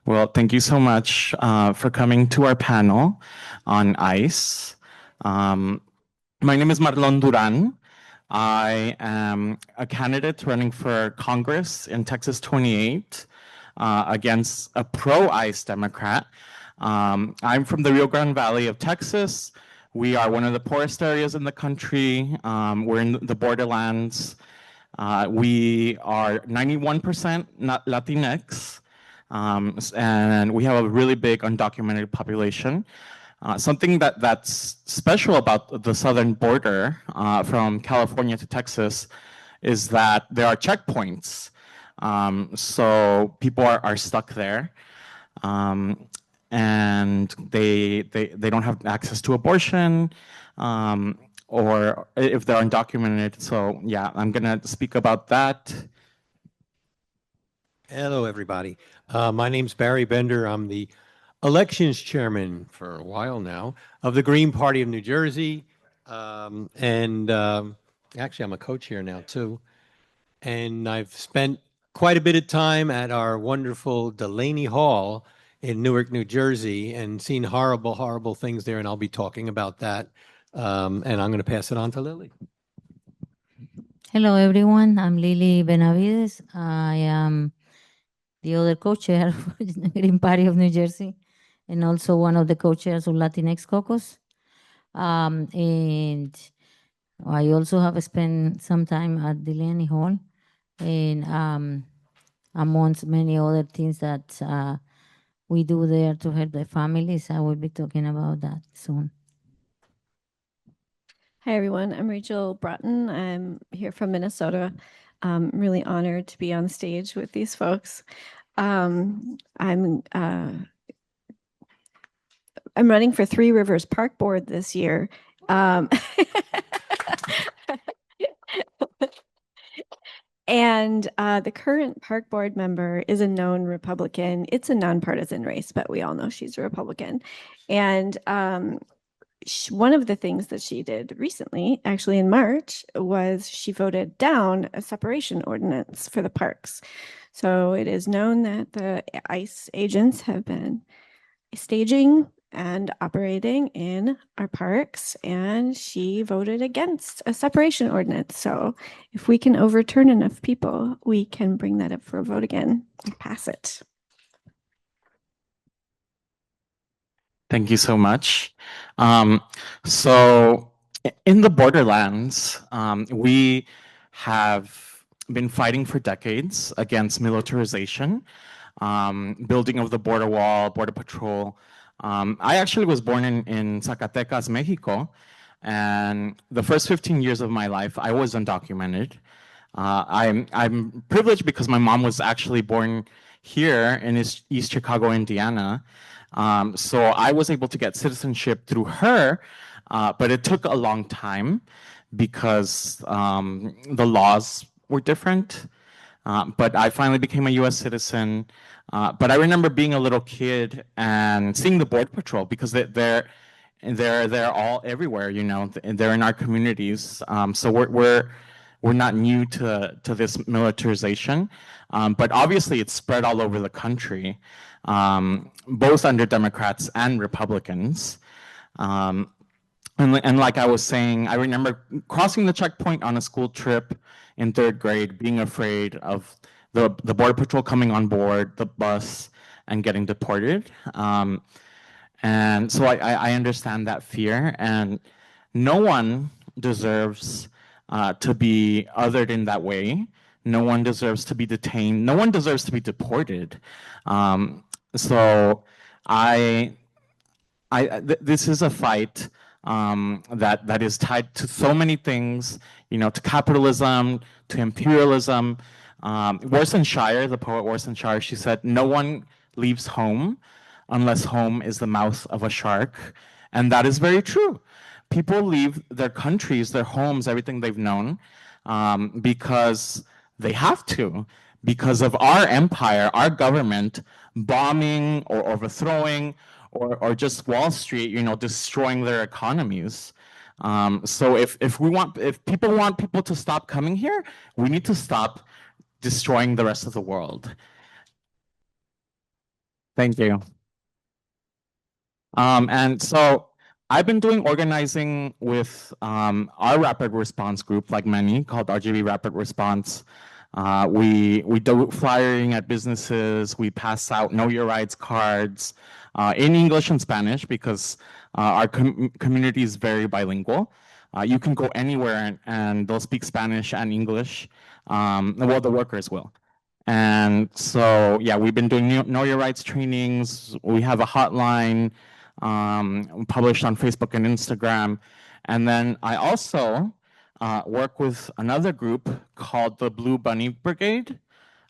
Well, thank you so much for coming to our panel on ICE. Um, my name is Marlon Duran. I am a candidate running for Congress in Texas 28 against a pro-ICE Democrat. I'm from the Rio Grande Valley of Texas. We are one of the poorest areas in the country. We're in the borderlands. We are 91% not Latinx, and we have a really big undocumented population. Something that's special about the southern border from California to Texas is that there are checkpoints. So people are stuck there. And they don't have access to abortion, or if they're undocumented. So yeah, I'm gonna speak about that. Hello, everybody. My name's Barry Bender. I'm the elections chairman for a while now of the Green Party of New Jersey. Actually, I'm a co-chair now, too. And I've spent quite a bit of time at our wonderful Delaney Hall in Newark, New Jersey, and seen horrible, horrible things there. And I'll be talking about that. And I'm going to pass it on to Lily. Hello, everyone. I'm Lily Benavides. I am the other co-chair for the Green Party of New Jersey and also one of the co-chairs of Latinx Caucus. And I also have spent some time at Delaney Hall and amongst many other things that we do there to help the families. I will be talking about that soon. Hi, everyone. I'm Rachel Broughton. I'm here from Minnesota. I'm really honored to be on stage with these folks. I'm running for Three Rivers Park Board this year. And the current park board member is a known Republican. It's a nonpartisan race, but we all know she's a Republican. And one of the things that she did recently, actually in March, was she voted down a separation ordinance for the parks. So it is known that the ICE agents have been staging and operating in our parks, and she voted against a separation ordinance. So if we can overturn enough people, we can bring that up for a vote again and pass it. Thank you so much. So in the borderlands, we have been fighting for decades against militarization, building of the border wall, border patrol. I actually was born in Zacatecas, Mexico, and the first 15 years of my life, I was undocumented. I'm privileged because my mom was actually born here in East Chicago, Indiana. So I was able to get citizenship through her, but it took a long time because the laws were different. But I finally became a U.S. citizen. But I remember being a little kid and seeing the Border Patrol because they're all everywhere. You know, they're in our communities. So we're not new to this militarization, but obviously it's spread all over the country, both under Democrats and Republicans. And like I was saying, I remember crossing the checkpoint on a school trip in third grade, being afraid of the Border Patrol coming on board the bus and getting deported. And so I understand that fear, and no one deserves to be othered in that way. No one deserves to be detained. No one deserves to be deported. So this is a fight that is tied to so many things, you know, to capitalism, to imperialism. Warsan Shire, the poet Warsan Shire, she said, "No one leaves home unless home is the mouth of a shark," and that is very true. People leave their countries, their homes, everything they've known, because they have to, because of our empire, our government bombing or overthrowing, or just Wall Street, you know, destroying their economies. So if people want people to stop coming here, we need to stop destroying the rest of the world. Thank you. And so I've been doing organizing with our rapid response group, like many, called RGB Rapid Response. We do flyering at businesses. We pass out Know Your Rights cards in English and Spanish because our community is very bilingual. You can go anywhere and they'll speak Spanish and English. Well, the workers will. And so, yeah, we've been doing Know Your Rights trainings. We have a hotline published on Facebook and Instagram. And then I also work with another group called the Blue Bunny Brigade.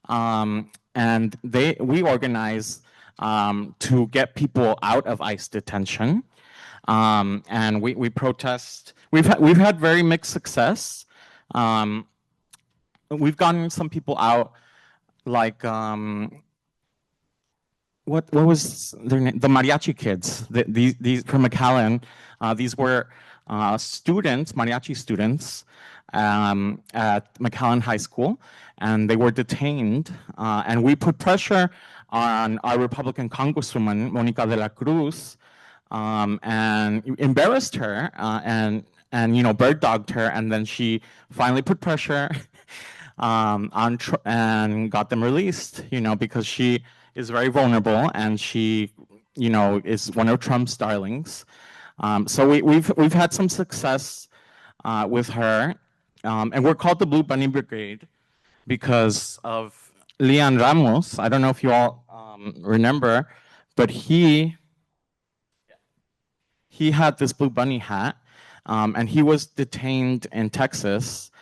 And we organize to get people out of ICE detention. And we protest. We've had very mixed success. We've gotten some people out, like what was their name? The mariachi kids. These from McAllen. These were students, mariachi students, at McAllen High School, and they were detained. And we put pressure on our Republican Congresswoman Monica de la Cruz, and embarrassed her, and bird dogged her, and then she finally put pressure and got them released. Because she is very vulnerable, and she, is one of Trump's darlings. So we've had some success with her, and we're called the Blue Bunny Brigade because of Leon Ramos. I don't know if you all remember, but he had this blue bunny hat, and he was detained in Texas,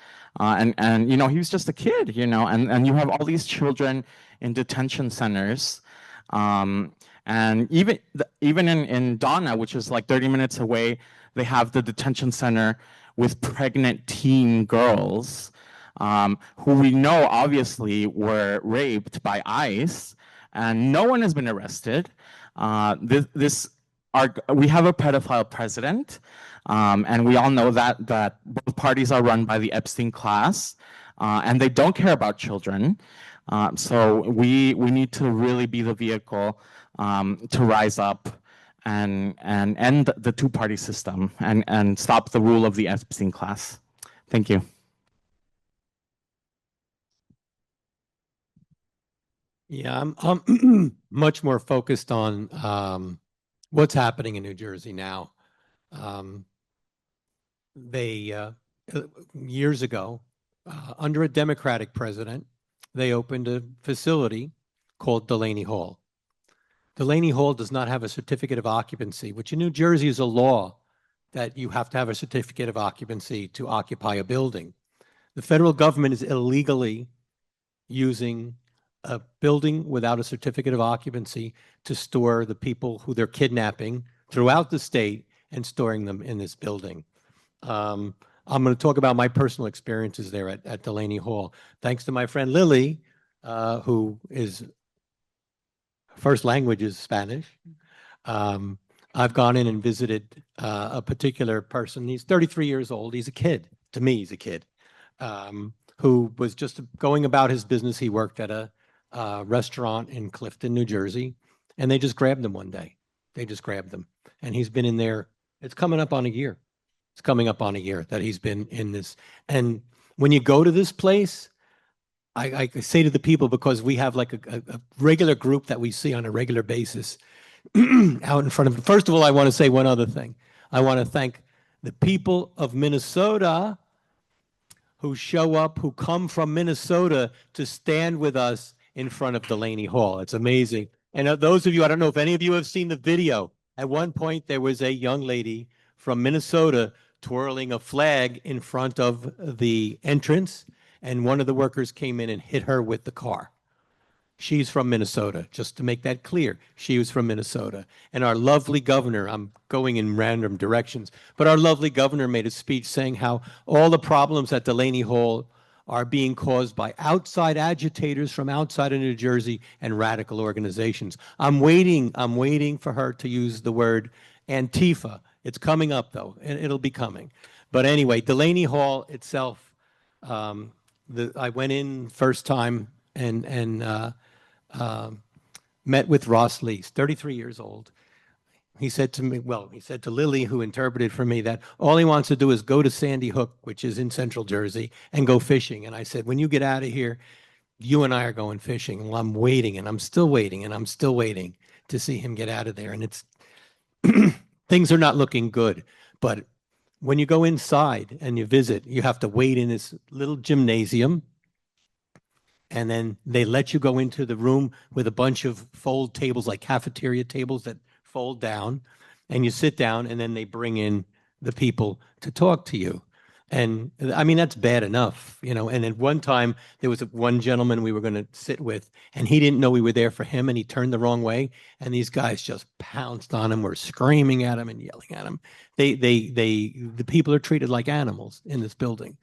and he was just a kid, and you have all these children in detention centers, and even in Donna, which is like 30 minutes away, they have the detention center with pregnant teen girls, who we know obviously were raped by ICE, and no one has been arrested. We have a pedophile president, and we all know that both parties are run by the Epstein class, and they don't care about children. So we need to really be the vehicle to rise up and end the two-party system and stop the rule of the Epstein class. Thank you. Yeah, I'm much more focused on what's happening in New Jersey now. Years ago, under a Democratic president, they opened a facility called Delaney Hall. Delaney Hall does not have a certificate of occupancy, which in New Jersey is a law that you have to have a certificate of occupancy to occupy a building. The federal government is illegally using a building without a certificate of occupancy to store the people who they're kidnapping throughout the state and storing them in this building. I'm going to talk about my personal experiences there at Delaney Hall. Thanks to my friend Lily, who is first language is Spanish. I've gone in and visited a particular person. He's 33 years old. He's a kid. To me, he's a kid, who was just going about his business. He worked at a restaurant in Clifton, New Jersey, and they just grabbed him one day. They just grabbed him. And he's been in there. It's coming up on a year. It's coming up on a year that he's been in this. And when you go to this place, I say to the people, because we have like a regular group that we see on a regular basis out in front of them. First of all, I want to say one other thing. I want to thank the people of Minnesota who show up, who come from Minnesota to stand with us in front of Delaney Hall. It's amazing. And those of you, I don't know if any of you have seen the video. At one point, there was a young lady from Minnesota twirling a flag in front of the entrance, and one of the workers came in and hit her with the car. She's from Minnesota, just to make that clear. She was from Minnesota. And our lovely governor, I'm going in random directions, but our lovely governor made a speech saying how all the problems at Delaney Hall are being caused by outside agitators from outside of New Jersey and radical organizations. I'm waiting for her to use the word Antifa. It's coming up, though, and it'll be coming. But anyway, Delaney Hall itself, I went in first time, and met with Ross Lees, 33 years old. He said to me, well, he said to Lily, who interpreted for me, that all he wants to do is go to Sandy Hook, which is in Central Jersey, and go fishing. And I said, when you get out of here, you and I are going fishing. Well, I'm waiting, and I'm still waiting, and I'm still waiting to see him get out of there. And it's things are not looking good. But when you go inside and you visit, you have to wait in this little gymnasium. And then they let you go into the room with a bunch of fold tables, like cafeteria tables that fold down. And you sit down, and then they bring in the people to talk to you. And I mean, that's bad enough, you know. And at one time, there was one gentleman we were going to sit with, and he didn't know we were there for him, and he turned the wrong way. And these guys just pounced on him, were screaming at him and yelling at him. The people are treated like animals in this building.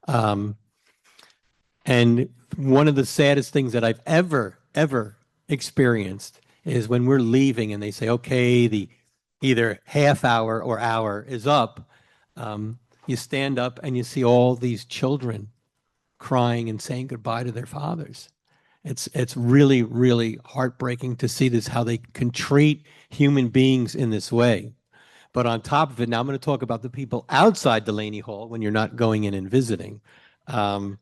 And one of the saddest things that I've ever experienced is when we're leaving and they say, okay, the either half hour or hour is up. You stand up and you see all these children crying and saying goodbye to their fathers. It's really, really heartbreaking to see this, how they can treat human beings in this way. But on top of it, now I'm going to talk about the people outside Delaney Hall when you're not going in and visiting. There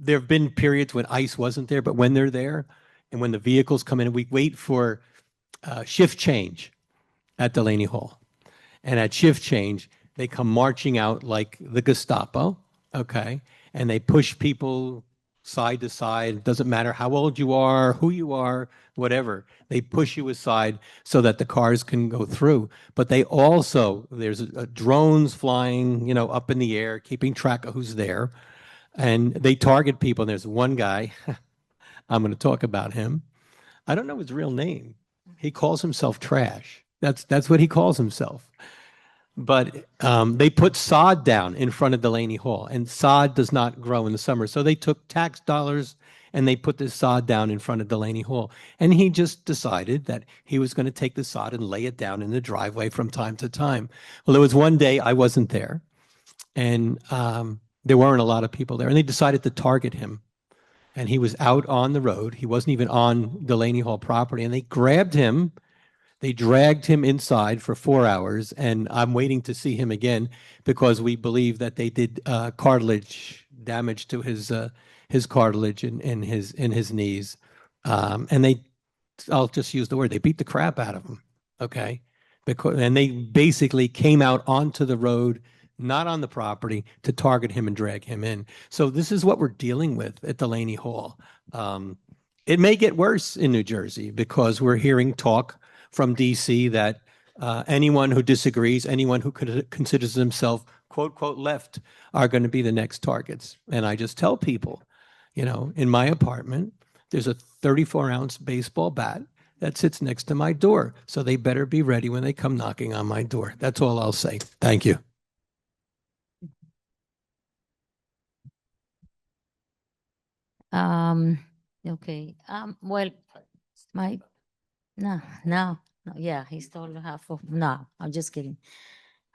have been periods when ICE wasn't there, but when they're there and when the vehicles come in, we wait for shift change at Delaney Hall. And at shift change, they come marching out like the Gestapo, okay? And they push people side to side. It doesn't matter how old you are, who you are, whatever. They push you aside so that the cars can go through. But they also, there's drones flying, you know, up in the air, keeping track of who's there. And they target people. And there's one guy, I'm going to talk about him. I don't know his real name. He calls himself Trash. That's what he calls himself. But they put sod down in front of Delaney Hall, and sod does not grow in the summer. So they took tax dollars and they put this sod down in front of Delaney Hall. And he just decided that he was going to take the sod and lay it down in the driveway from time to time. Well, there was one day I wasn't there, and there weren't a lot of people there, and they decided to target him. And he was out on the road. He wasn't even on Delaney Hall property, and they grabbed him. They dragged him inside for 4 hours, and I'm waiting to see him again because we believe that they did cartilage damage to his cartilage in his knees, and I'll just use the word, they beat the crap out of him. Okay, and they basically came out onto the road, not on the property, to target him and drag him in. So this is what we're dealing with at Delaney Hall. It may get worse in New Jersey because we're hearing talk from DC that anyone who disagrees, anyone who considers themselves quote, quote, left are going to be the next targets. And I just tell people, you know, in my apartment, there's a 34-ounce baseball bat that sits next to my door. So they better be ready when they come knocking on my door. That's all I'll say. Thank you. Okay. Well, no, yeah, he stole half of, no, I'm just kidding.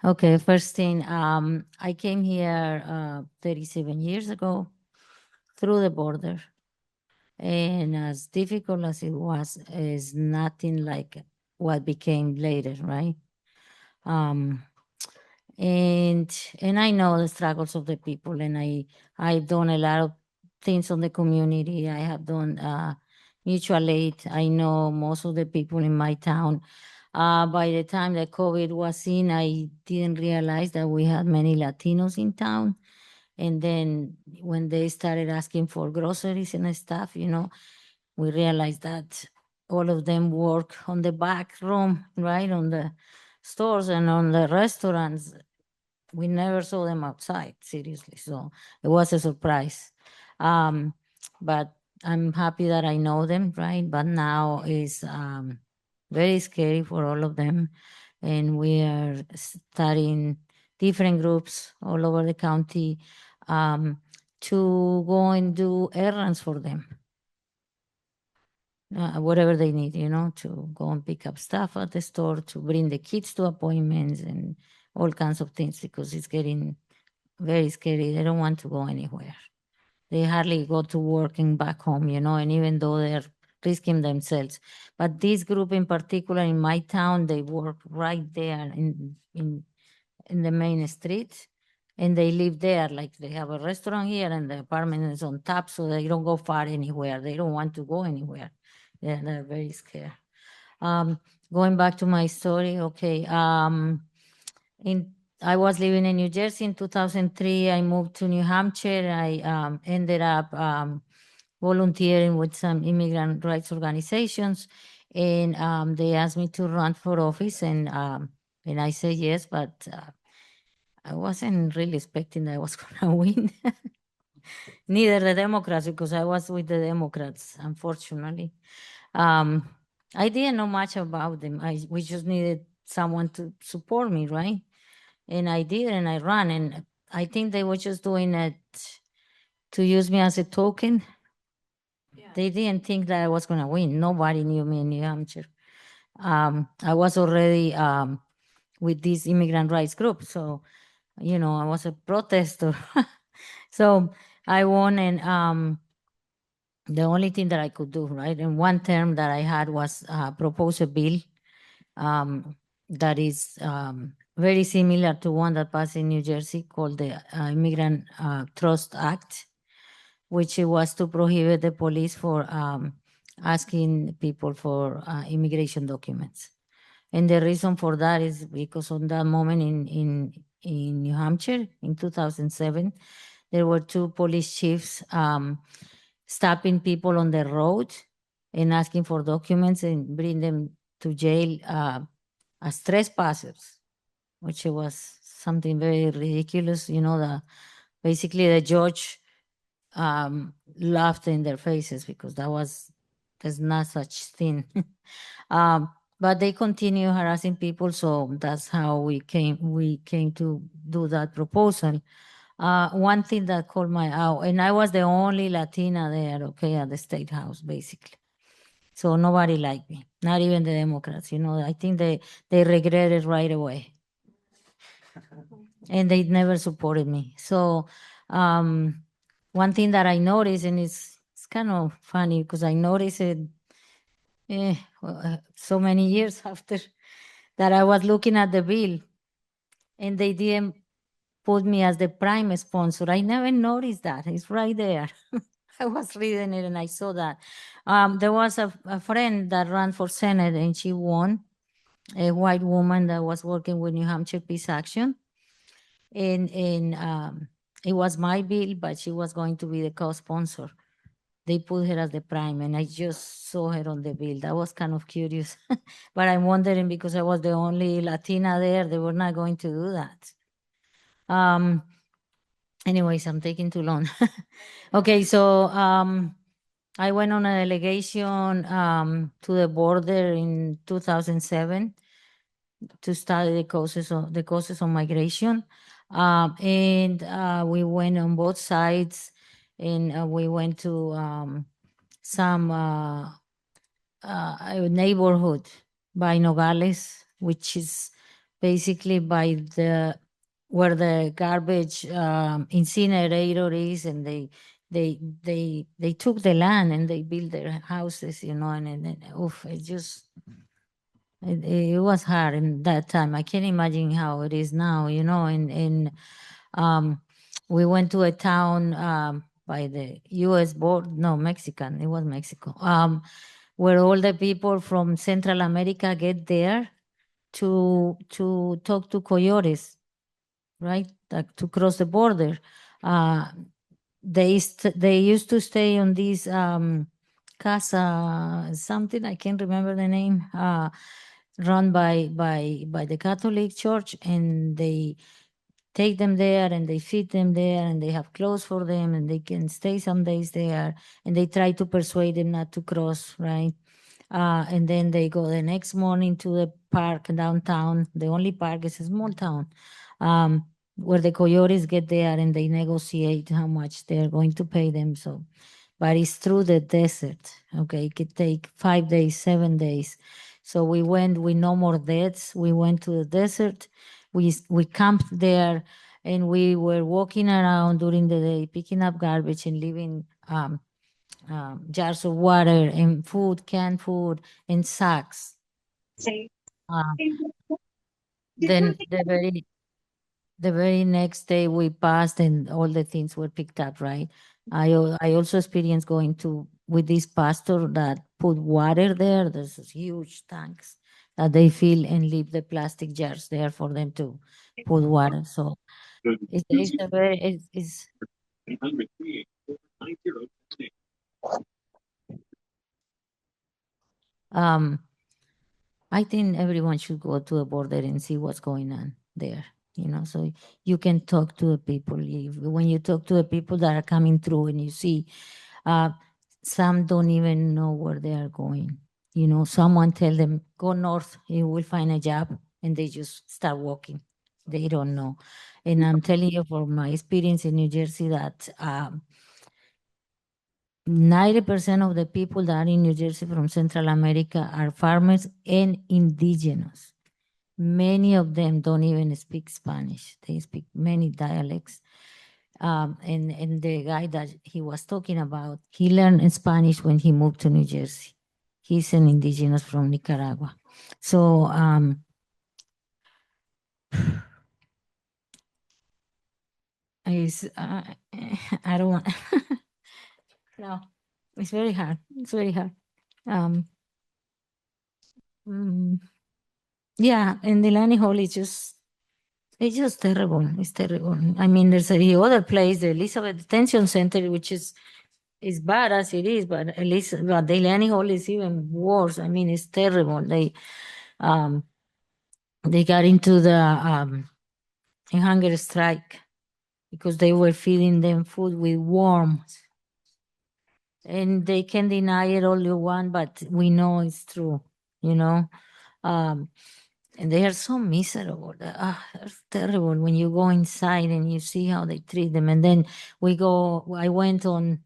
Okay, first thing, I came here 37 years ago through the border. And as difficult as it was, is nothing like what became later, right? And I know the struggles of the people, and I've done a lot of things on the community. I have done mutual aid. I know most of the people in my town. By the time that COVID was in, I didn't realize that we had many Latinos in town. And then when they started asking for groceries and stuff, you know, we realized that all of them work on the back room, right, on the stores and on the restaurants. We never saw them outside, seriously. So it was a surprise. But I'm happy that I know them, right? But now it's very scary for all of them. And we are starting different groups all over the county to go and do errands for them. Whatever they need, you know, to go and pick up stuff at the store, to bring the kids to appointments and all kinds of things, because it's getting very scary. They don't want to go anywhere. They hardly go to work and back home, you know, and even though they're risking themselves. But this group in particular in my town, they work right there in the main street, and they live there. Like they have a restaurant here, and the apartment is on top, so they don't go far anywhere. They don't want to go anywhere. They're very scared. Going back to my story, okay. I was living in New Jersey in 2003. I moved to New Hampshire. I ended up volunteering with some immigrant rights organizations, and they asked me to run for office, and I said yes, but I wasn't really expecting that I was going to win. Neither the Democrats, because I was with the Democrats, unfortunately. I didn't know much about them. We just needed someone to support me, right? And I did, and I ran, and I think they were just doing it to use me as a token. They didn't think that I was going to win. Nobody knew me in New Hampshire. I was already with this immigrant rights group, so I was a protester. So I won, and the only thing that I could do, right, in one term that I had was propose a bill that is very similar to one that passed in New Jersey called the Immigrant Trust Act, which it was to prohibit the police for asking people for immigration documents. And the reason for that is because on that moment in New Hampshire in 2007, there were two police chiefs stopping people on the road and asking for documents and bring them to jail as trespassers, which was something very ridiculous. Basically the judge laughed in their faces because there's not such thing. But they continue harassing people, so that's how we came to do that proposal. One thing that caught my eye, and I was the only Latina there, okay, at the State House, basically. So nobody liked me, not even the Democrats. I think they regretted right away, and they never supported me. So one thing that I noticed, and it's kind of funny because I noticed it so many years after that I was looking at the bill, and they didn't put me as the prime sponsor. I never noticed that. It's right there. I was reading it and I saw that. There was a friend that ran for Senate and she won, a white woman that was working with New Hampshire Peace Action. And it was my bill, but she was going to be the co-sponsor. They put her as the prime, and I just saw her on the bill. That was kind of curious. But I'm wondering, because I was the only Latina there, they were not going to do that. Anyways, I'm taking too long. Okay, so I went on a delegation to the border in 2007 to study the causes of migration. And we went on both sides, and we went to some neighborhood by Nogales, which is basically by where the garbage incinerator is, and they took the land and they built their houses, and oof, it was hard in that time. I can't imagine how it is now, and we went to a town by the U.S. border, no, Mexican, it was Mexico, where all the people from Central America get there to talk to coyotes, right? Like to cross the border. They used to stay on this casa something, I can't remember the name, run by the Catholic Church, and they take them there and they feed them there and they have clothes for them and they can stay some days there, and they try to persuade them not to cross, right? And then they go the next morning to the park downtown. The only park is a small town, where the coyotes get there and they negotiate how much they're going to pay them. So, but it's through the desert. Okay, it could take 5 days, 7 days. So we went with no more deaths. We went to the desert. We camped there, and we were walking around during the day, picking up garbage and leaving jars of water and food, canned food, and sacks. Uh, then the very next day we passed and all the things were picked up, right? I also experienced going to with this pastor that put water there. There's this huge tanks that they fill and leave the plastic jars there for them to put water. So it's a very it's um I think everyone should go to a border and see what's going on there. So you can talk to the people. When you talk to the people that are coming through, and you see, uh, some don't even know where they are going. Someone tell them go north, you will find a job, and they just start walking. They don't know. And I'm telling you from my experience in New Jersey that 90% of the people that are in New Jersey from Central America are farmers and indigenous. Many of them don't even speak Spanish. They speak many dialects. And the guy that he was talking about, he learned Spanish when he moved to New Jersey. He's an indigenous from Nicaragua. So I don't want, no, it's very hard. It's very hard. Mm, yeah, and the Lani Hall is it's just terrible. It's terrible. I mean, there's the other place, the Elizabeth Detention Center, which is bad as it is, but at least the Lani Hall is even worse. I mean, it's terrible. They got into the a hunger strike because they were feeding them food with worms. And they can deny it all you want, but we know it's true, Um, and they are so miserable. They're terrible when you go inside and you see how they treat them. And then I went on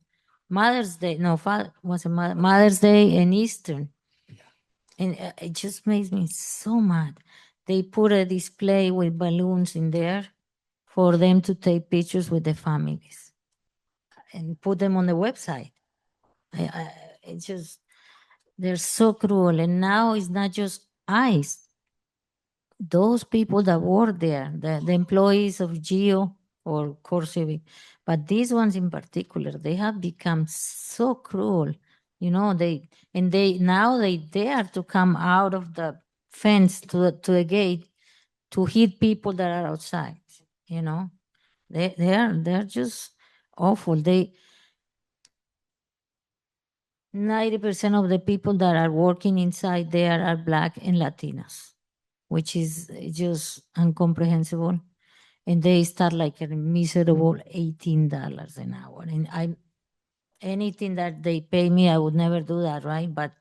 Mother's Day, no, was it Mother's Day and Easter. And it just makes me so mad. They put a display with balloons in there for them to take pictures with the families and put them on the website. It's just, they're so cruel. And now it's not just ICE. Those people that work there, the employees of Geo or CoreCivic, but these ones in particular, they have become so cruel. They dare to come out of the fence to the gate to hit people that are outside. They're just awful. 90% of the people that are working inside there are Black and Latinos, which is just incomprehensible. And they start like a miserable $18 an hour. And anything that they pay me, I would never do that, right? But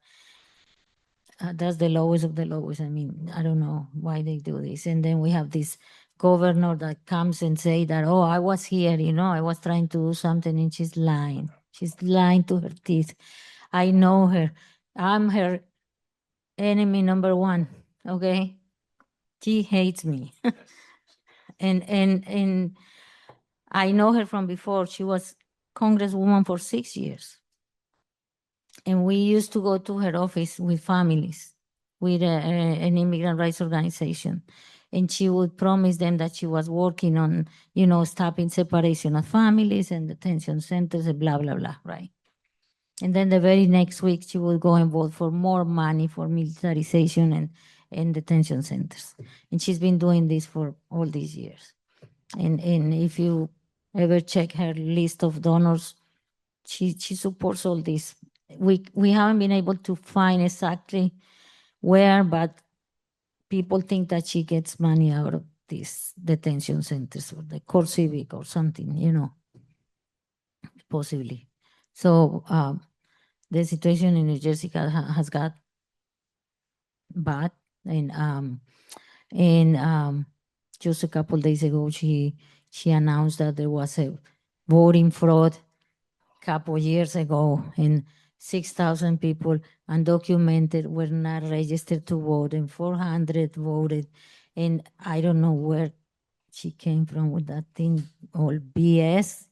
that's the lowest of the lowest. I mean, I don't know why they do this. And then we have this governor that comes and say that, oh, I was here, I was trying to do something, and she's lying. She's lying to her teeth. I know her. I'm her enemy number one. Okay, she hates me. and I know her from before. She was congresswoman for 6 years. And we used to go to her office with families, with an immigrant rights organization. And she would promise them that she was working on, stopping separation of families and detention centers and blah, blah, blah, right? And then the very next week, she would go and vote for more money for militarization and detention centers. And she's been doing this for all these years. And if you ever check her list of donors, she supports all this. We haven't been able to find exactly where, but people think that she gets money out of these detention centers or the CoreCivic or something, possibly. So the situation in New Jersey has got bad, and just a couple days ago, she announced that there was a voting fraud couple years ago, and 6,000 people undocumented were not registered to vote, and 400 voted. And I don't know where she came from with that thing, all BS.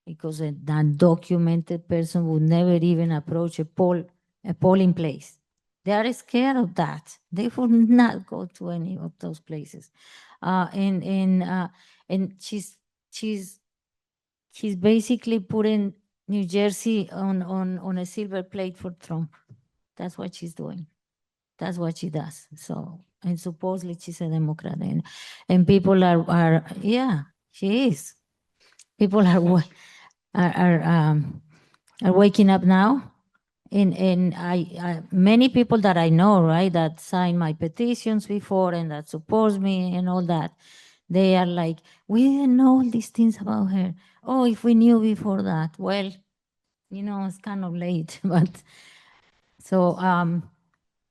because an undocumented person would never even approach a polling place. They are scared of that. They would not go to any of those places. And she's basically putting New Jersey on a silver plate for Trump. That's what she's doing. That's what she does. So, and supposedly she's a Democrat, and people are yeah, she is. People are waking up now, and I many people that I know, right, that signed my petitions before and that support me and all that, they are like, we didn't know all these things about her. Oh, if we knew before that, well, it's kind of late, but so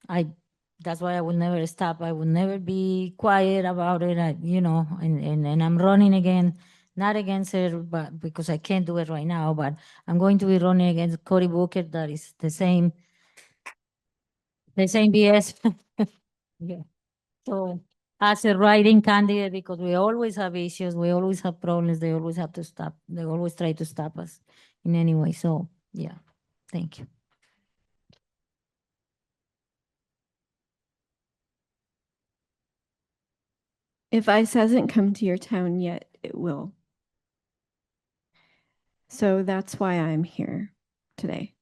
I that's why I will never stop. I will never be quiet about it. And I'm running again, not against her, but because I can't do it right now. But I'm going to be running against Cory Booker. That is the same BS. Yeah. So as a writing candidate, because we always have issues, we always have problems. They always have to stop. They always try to stop us in any way. So yeah, thank you. If ICE hasn't come to your town yet, it will. So that's why I'm here today.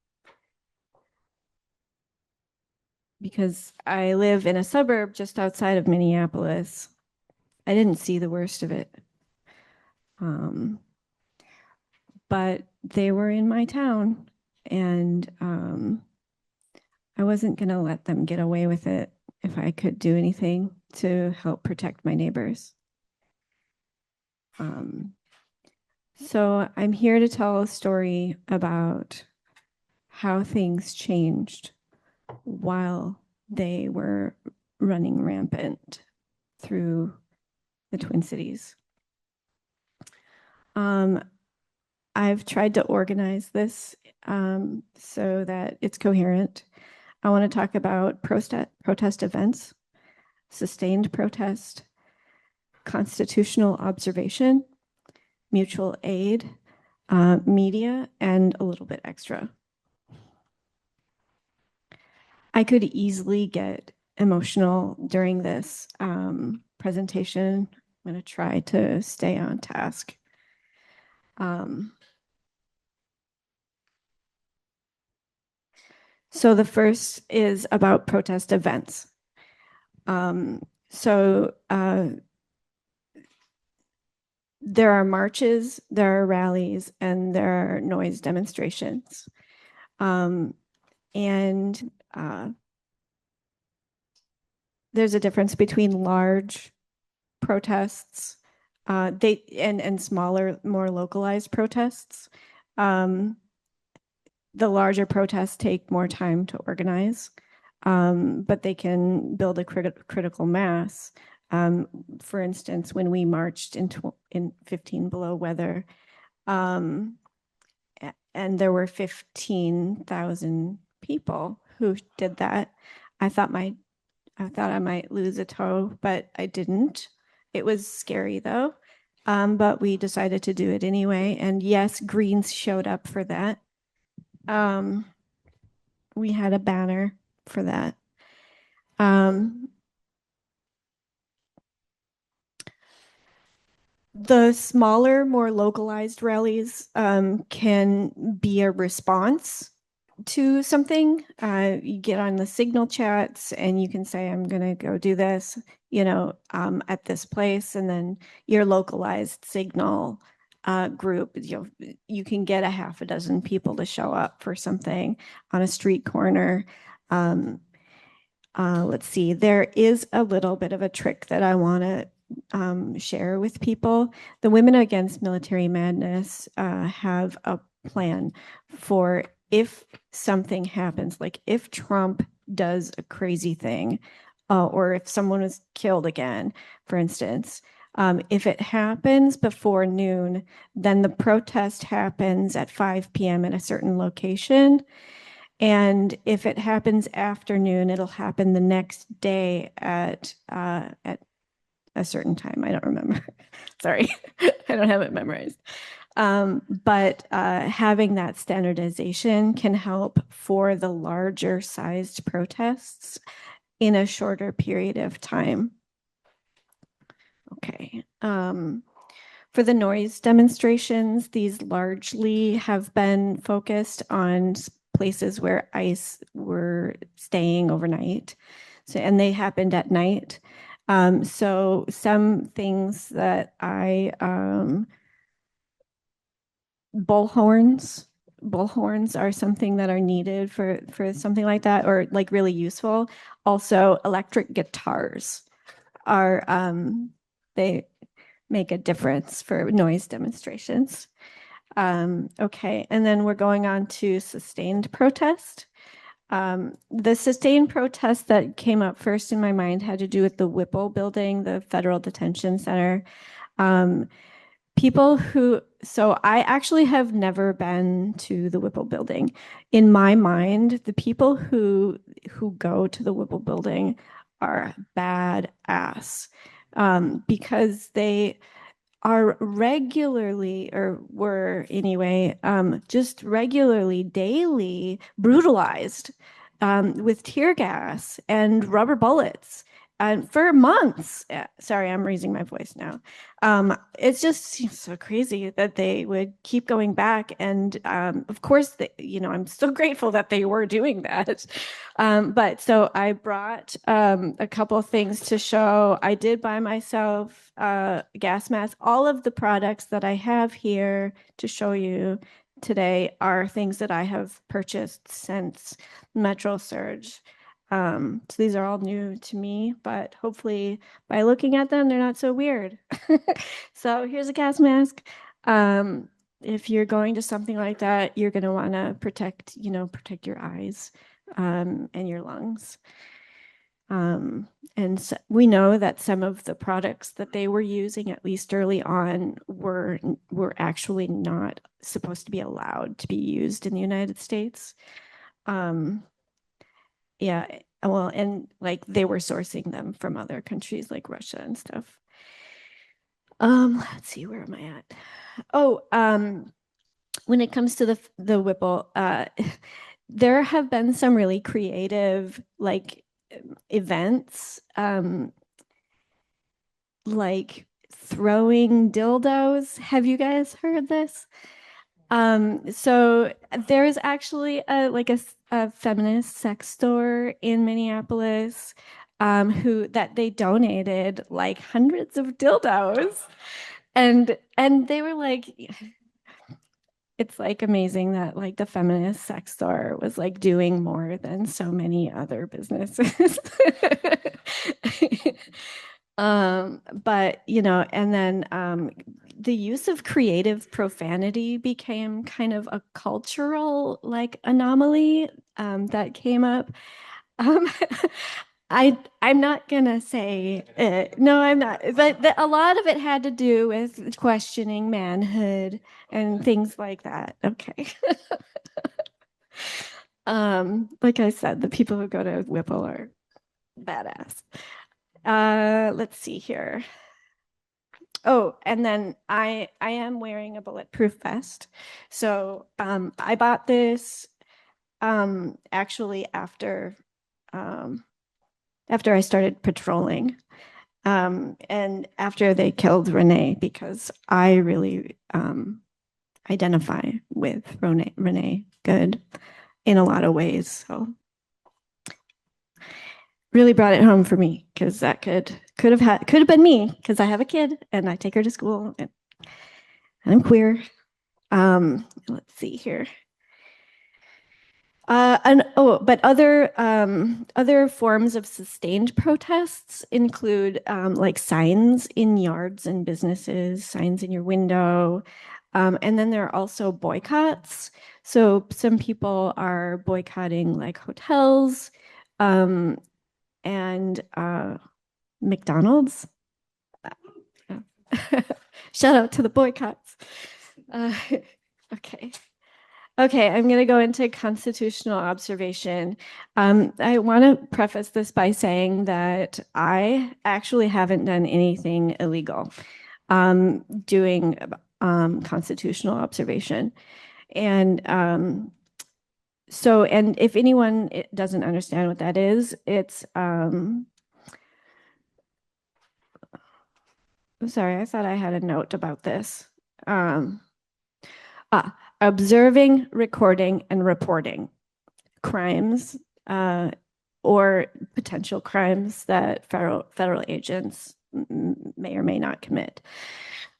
Because I live in a suburb just outside of Minneapolis. I didn't see the worst of it. But they were in my town, and I wasn't going to let them get away with it if I could do anything to help protect my neighbors. So I'm here to tell a story about how things changed while they were running rampant through the Twin Cities. I've tried to organize this so that it's coherent. I want to talk about protest events, sustained protest, constitutional observation, mutual aid, media, and a little bit extra. I could easily get emotional during this presentation. I'm going to try to stay on task. So the first is about protest events. There are marches, there are rallies, and there are noise demonstrations. There's a difference between large protests and smaller, more localized protests. The larger protests take more time to organize, but they can build a critical mass. For instance, when we marched in 15 below weather, and there were 15,000 people who did that, I thought I might lose a toe, but I didn't. It was scary though, but we decided to do it anyway. And yes, Greens showed up for that. We had a banner for that. The smaller, more localized rallies can be a response to something. You get on the signal chats and you can say, I'm going to go do this, at this place. And then your localized signal group, you can get a half a dozen people to show up for something on a street corner. Let's see, there is a little bit of a trick that I want to share with people. The Women Against Military Madness have a plan for if something happens, like if Trump does a crazy thing, or if someone is killed again, for instance, if it happens before noon, then the protest happens at 5 p.m. at a certain location. And if it happens afternoon, it'll happen the next day at a certain time. I don't remember. Sorry, I don't have it memorized. But having that standardization can help for the larger sized protests in a shorter period of time. Okay. For the noise demonstrations, these largely have been focused on places where ICE were staying overnight. So, and they happened at night. So some things that bullhorns are something that are needed for something like that, or like really useful. Also, electric guitars are they make a difference for noise demonstrations. Okay, and then we're going on to sustained protest. The sustained protest that came up first in my mind had to do with the Whipple building, the Federal Detention Center. So I actually have never been to the Whipple building. In my mind, the people who go to the Whipple building are badass, because they are regularly, or were anyway, just regularly, daily brutalized with tear gas and rubber bullets. And for months. Sorry, I'm raising my voice now. It just seems so crazy that they would keep going back. And of course, I'm so grateful that they were doing that. But so I brought a couple of things to show. I did buy myself gas masks. All of the products that I have here to show you today are things that I have purchased since Metro Surge. So these are all new to me, but hopefully by looking at them, they're not so weird. So here's a gas mask. If you're going to something like that, you're going to want to protect your eyes and your lungs. And so we know that some of the products that they were using, at least early on, were actually not supposed to be allowed to be used in the United States. Yeah, well, and like they were sourcing them from other countries like Russia and stuff. Let's see, where am I at? Oh, when it comes to the Whipple, there have been some really creative like events, like throwing dildos. Have you guys heard this? So there's actually a feminist sex store in Minneapolis, that they donated like hundreds of dildos, and they were like, it's like amazing that like the feminist sex store was like doing more than so many other businesses. But and then the use of creative profanity became kind of a cultural like anomaly that came up. I'm not gonna say no, I'm not, but a lot of it had to do with questioning manhood and things like that. Okay. Like I said, the people who go to Whipple are badass. Let's see here. Oh, and then I am wearing a bulletproof vest. So I bought this actually after I started patrolling, and after they killed Renee, because I really identify with Renee Good in a lot of ways. So really brought it home for me, because that could have been me, because I have a kid and I take her to school and I'm queer. Let's see here. But other forms of sustained protests include like signs in yards and businesses, signs in your window, and then there are also boycotts. So some people are boycotting like hotels, and McDonald's. Shout out to the boycotts. Okay. Okay, I'm going to go into constitutional observation. I want to preface this by saying that I actually haven't done anything illegal. Doing constitutional observation. And so, and if anyone doesn't understand what that is, it's, I'm sorry, I thought I had a note about this. Observing, recording, and reporting crimes or potential crimes that federal agents may or may not commit.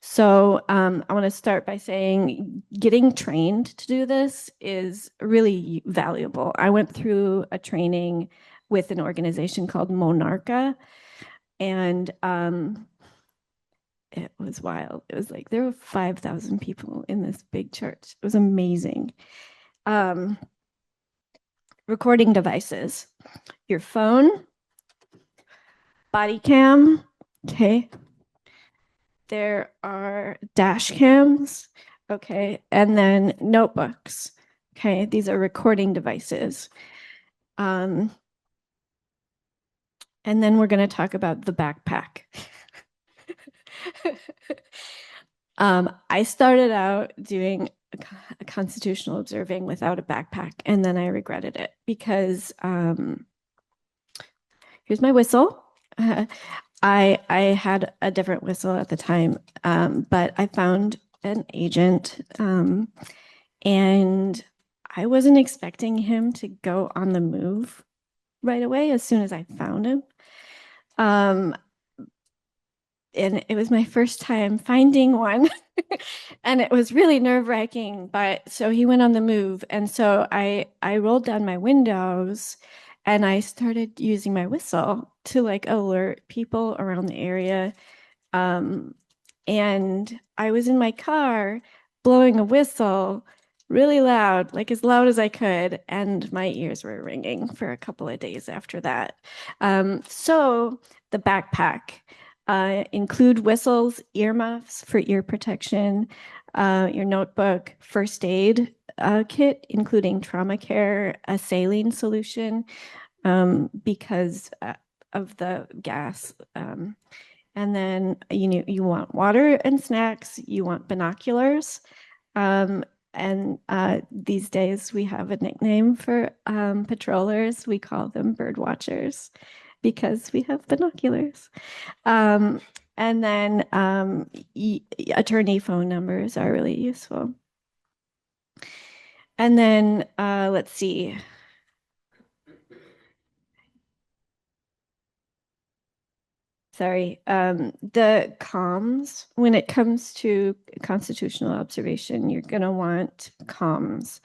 So I want to start by saying getting trained to do this is really valuable. I went through a training with an organization called Monarca, and it was wild. It was like there were 5,000 people in this big church. It was amazing. Recording devices, your phone, body cam, okay. There are dash cams, okay, and then notebooks, okay. These are recording devices. And then we're going to talk about the backpack. I started out doing a constitutional observing without a backpack, and then I regretted it because here's my whistle. I had a different whistle at the time, but I found an agent, and I wasn't expecting him to go on the move right away as soon as I found him. And it was my first time finding one and it was really nerve-wracking, but so he went on the move. And so I rolled down my windows and I started using my whistle to like alert people around the area. And I was in my car blowing a whistle really loud, like as loud as I could. And my ears were ringing for a couple of days after that. So the backpack. Include whistles, earmuffs for ear protection, your notebook, first aid kit, including trauma care, a saline solution because of the gas. And then you want water and snacks, you want binoculars. And these days we have a nickname for patrollers. We call them bird watchers because we have binoculars. And then attorney phone numbers are really useful. And then let's see. Sorry, the comms, when it comes to constitutional observation, you're going to want comms.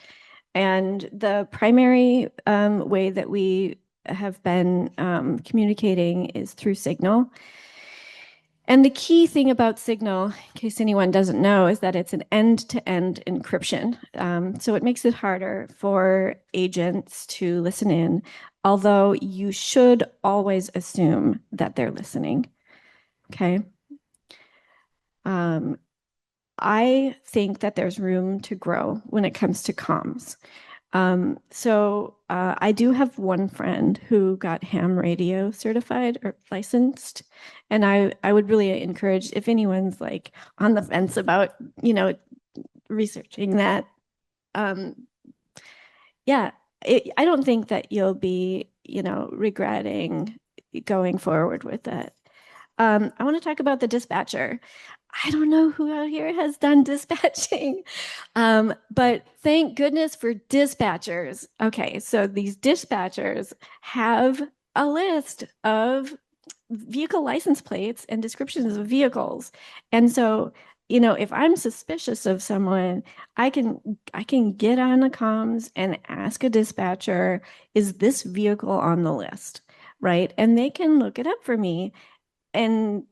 And the primary way that we have been communicating is through Signal. And the key thing about Signal, in case anyone doesn't know, is that it's an end-to-end encryption. So it makes it harder for agents to listen in, although you should always assume that they're listening, okay? I think that there's room to grow when it comes to comms. So I do have one friend who got ham radio certified or licensed, and I would really encourage if anyone's like on the fence about, researching that. Yeah, I don't think that you'll be, regretting going forward with that. I want to talk about the dispatcher. I don't know who out here has done dispatching, but thank goodness for dispatchers. Okay, so these dispatchers have a list of vehicle license plates and descriptions of vehicles. And so, if I'm suspicious of someone, I can get on the comms and ask a dispatcher, is this vehicle on the list? Right? And they can look it up for me. And,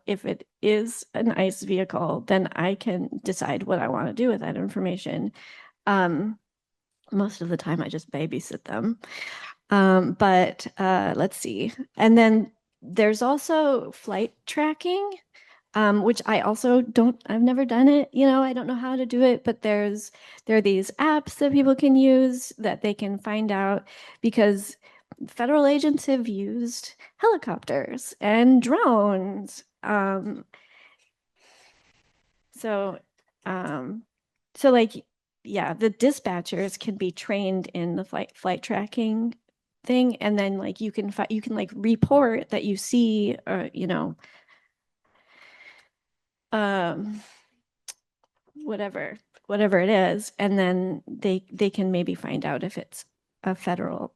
if it is an ICE vehicle, then I can decide what I want to do with that information. Most of the time, I just babysit them. But let's see. And then there's also flight tracking, which I also I've never done it. I don't know how to do it, but there are these apps that people can use that they can find out, because federal agents have used helicopters and drones. So so like, yeah, the dispatchers can be trained in the flight tracking thing, and then like you can like report that you see, whatever it is, and then they can maybe find out if it's a federal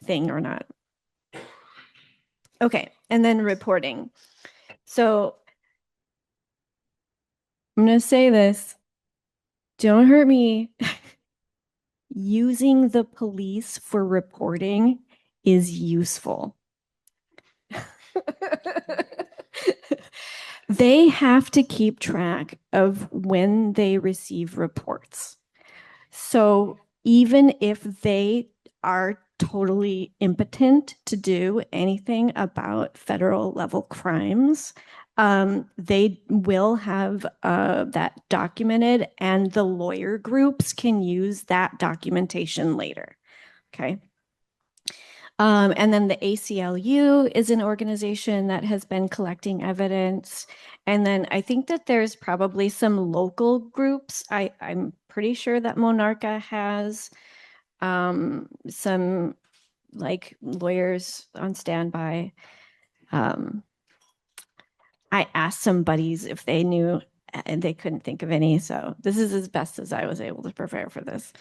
thing or not. Okay, and then reporting. So I'm going to say this. Don't hurt me. Using the police for reporting is useful. They have to keep track of when they receive reports. So even if they are totally impotent to do anything about federal level crimes, they will have that documented, and the lawyer groups can use that documentation later. Okay. And then the ACLU is an organization that has been collecting evidence. And then I think that there's probably some local groups. I'm pretty sure that Monarca has some like lawyers on standby. I asked some buddies if they knew, and they couldn't think of any. So this is as best as I was able to prepare for this.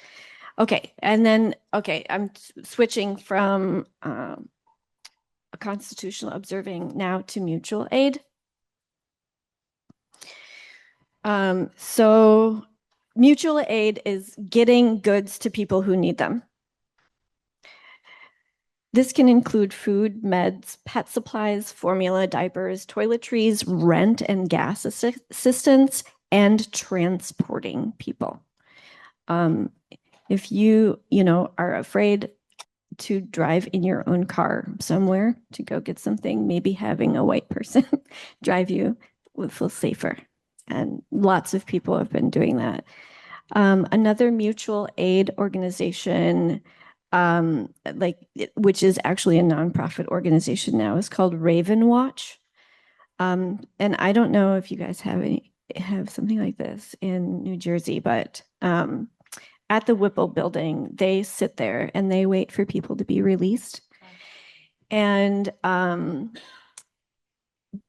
Okay, and then, I'm switching from a constitutional observing now to mutual aid. So mutual aid is getting goods to people who need them. This can include food, meds, pet supplies, formula, diapers, toiletries, rent and gas assistance, and transporting people. If you are afraid to drive in your own car somewhere to go get something, maybe having a white person drive you will feel safer. And lots of people have been doing that. Another mutual aid organization, which is actually a nonprofit organization now, is called Raven Watch. And I don't know if you guys have something like this in New Jersey, but at the Whipple building, they sit there and they wait for people to be released. And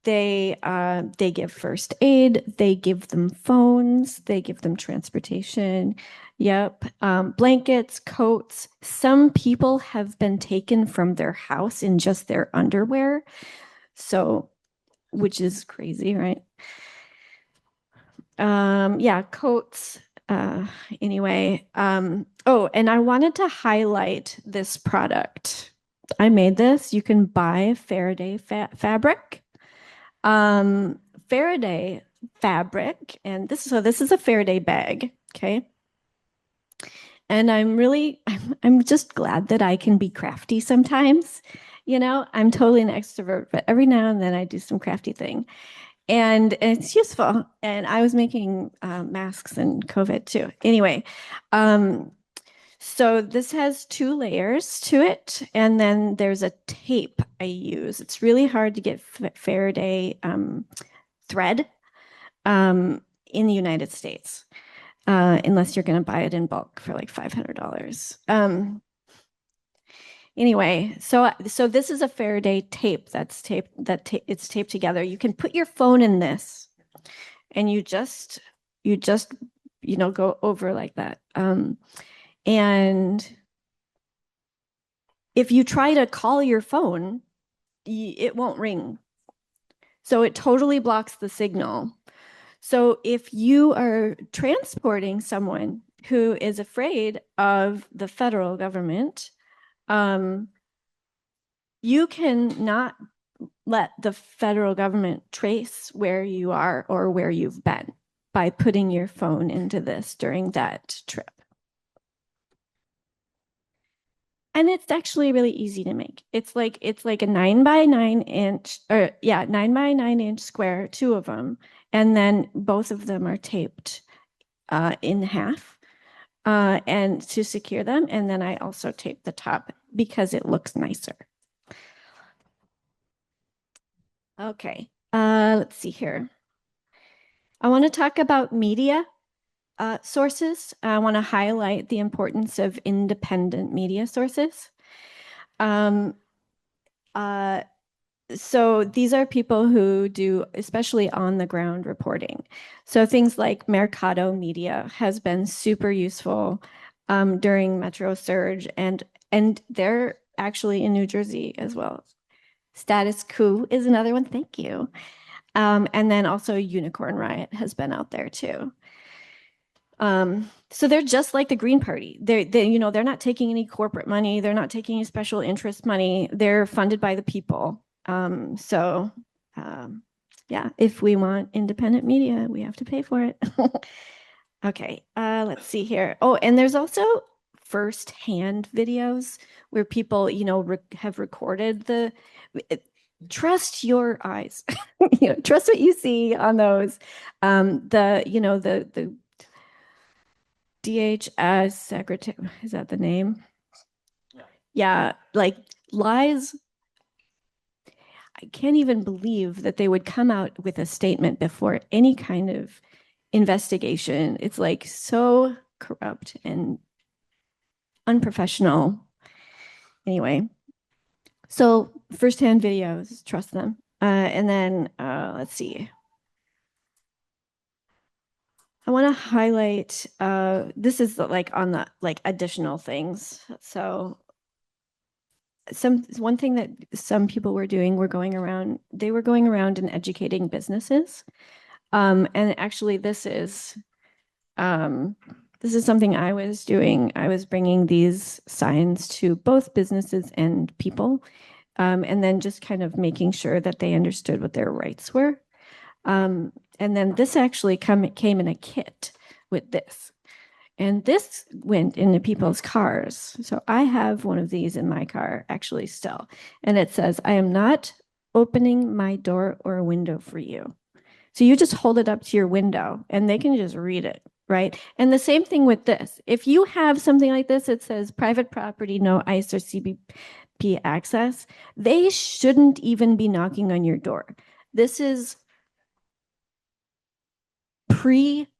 they give first aid, they give them phones, they give them transportation. Yep. Blankets, coats. Some people have been taken from their house in just their underwear. So, which is crazy, right? Yeah, coats. Anyway, oh, and I wanted to highlight this product. I made this. You can buy Faraday fabric. Faraday fabric, and this is a Faraday bag, okay? And I'm just glad that I can be crafty sometimes. I'm totally an extrovert, but every now and then I do some crafty thing. And it's useful. And I was making masks in COVID too. Anyway, so this has 2 layers to it. And then there's a tape I use. It's really hard to get Faraday thread in the United States, unless you're going to buy it in bulk for like $500. Anyway, so this is a Faraday tape it's taped together. You can put your phone in this, and you just go over like that. And if you try to call your phone, it won't ring. So it totally blocks the signal. So if you are transporting someone who is afraid of the federal government, you can not let the federal government trace where you are or where you've been by putting your phone into this during that trip. And it's actually really easy to make. It's like a 9 by 9 inch, 9 by 9 inch square, 2 of them. And then both of them are taped in half and to secure them. And then I also tape the top because it looks nicer. Okay, let's see here. I want to talk about media sources. I want to highlight the importance of independent media sources. Um, so these are people who do especially on the ground reporting. So things like Mercado Media has been super useful during Metro Surge, and they're actually in New Jersey as well. Status Quo is another one. Thank you. And then also Unicorn Riot has been out there too. So they're just like the Green Party. They're not taking any corporate money. They're not taking any special interest money. They're funded by the people. Yeah, if we want independent media, we have to pay for it. Okay, let's see here. Oh, and there's also first-hand videos where people, have recorded trust your eyes. Trust what you see on those. The DHS secretary, is that the name? Yeah, like lies. I can't even believe that they would come out with a statement before any kind of investigation. It's like so corrupt and unprofessional. Anyway, so firsthand videos, trust them. And then let's see. I want to highlight, this is like on the like additional things. So one thing that some people were doing they were going around and educating businesses. And actually this is something I was doing. I was bringing these signs to both businesses and people, and then just kind of making sure that they understood what their rights were. And then this actually came in a kit with this. And this went into people's cars. So I have one of these in my car actually still. And it says, I am not opening my door or window for you. So you just hold it up to your window and they can just read it, right? And the same thing with this. If you have something like this, it says private property, no ICE or CBP access, they shouldn't even be knocking on your door. This is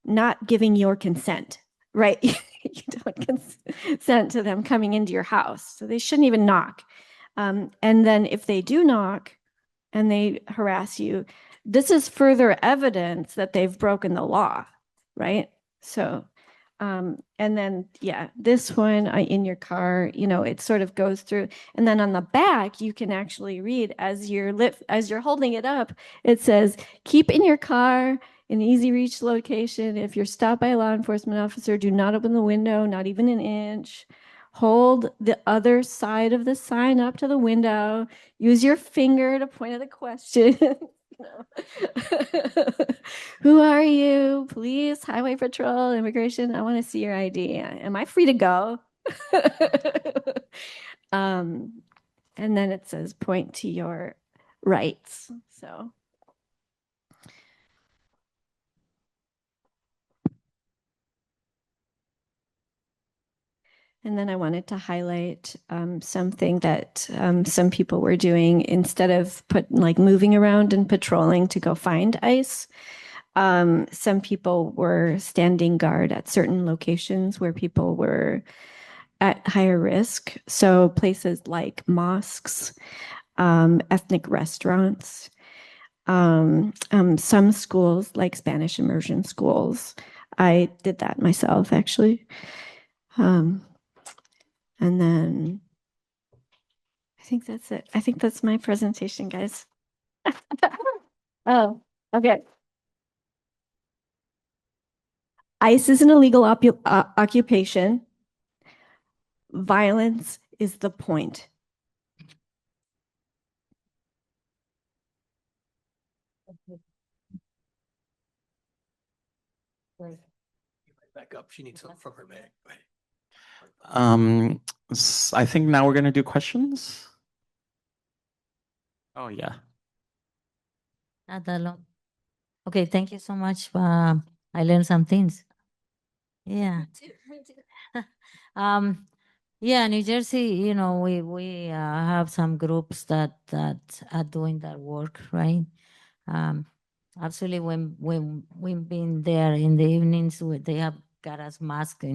not giving your consent, right? You don't consent to them coming into your house. So they shouldn't even knock. And then if they do knock and they harass you, this is further evidence that they've broken the law, right? So, and then, yeah, this one in your car, it sort of goes through. And then on the back, you can actually read as you're holding it up, it says, keep in your car in easy reach location. If you're stopped by a law enforcement officer, do not open the window, not even an inch. Hold the other side of the sign up to the window. Use your finger to point at the question. Who are you? Police, highway patrol, immigration. I want to see your ID. Am I free to go? And then it says point to your rights. So. And then I wanted to highlight something that some people were doing instead of moving around and patrolling to go find ICE. Some people were standing guard at certain locations where people were at higher risk. So places like mosques, ethnic restaurants, some schools like Spanish immersion schools. I did that myself, actually. And then I think that's it. I think that's my presentation, guys. Oh, okay. ICE is an illegal occupation. Violence is the point. Back up. She needs something from her bag. I think now we're going to do questions. Oh, yeah. Not that long. Okay, thank you so much. I learned some things. Yeah. Yeah, New Jersey, we have some groups that are doing that work, right? Actually, when we've been there in the evenings, they have got us masks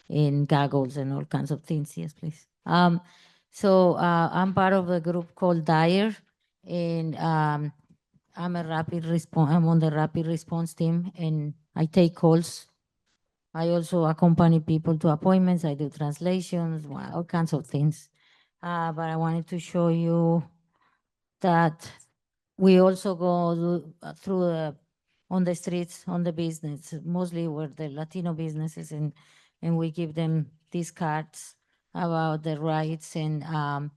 and goggles and all kinds of things. Yes, please. So I'm part of a group called Dyer, and I'm a rapid response. I'm on the rapid response team, and I take calls. I also accompany people to appointments. I do translations, all kinds of things. But I wanted to show you that we also go through on the streets, on the business, mostly where the Latino businesses, and we give them these cards about the rights, and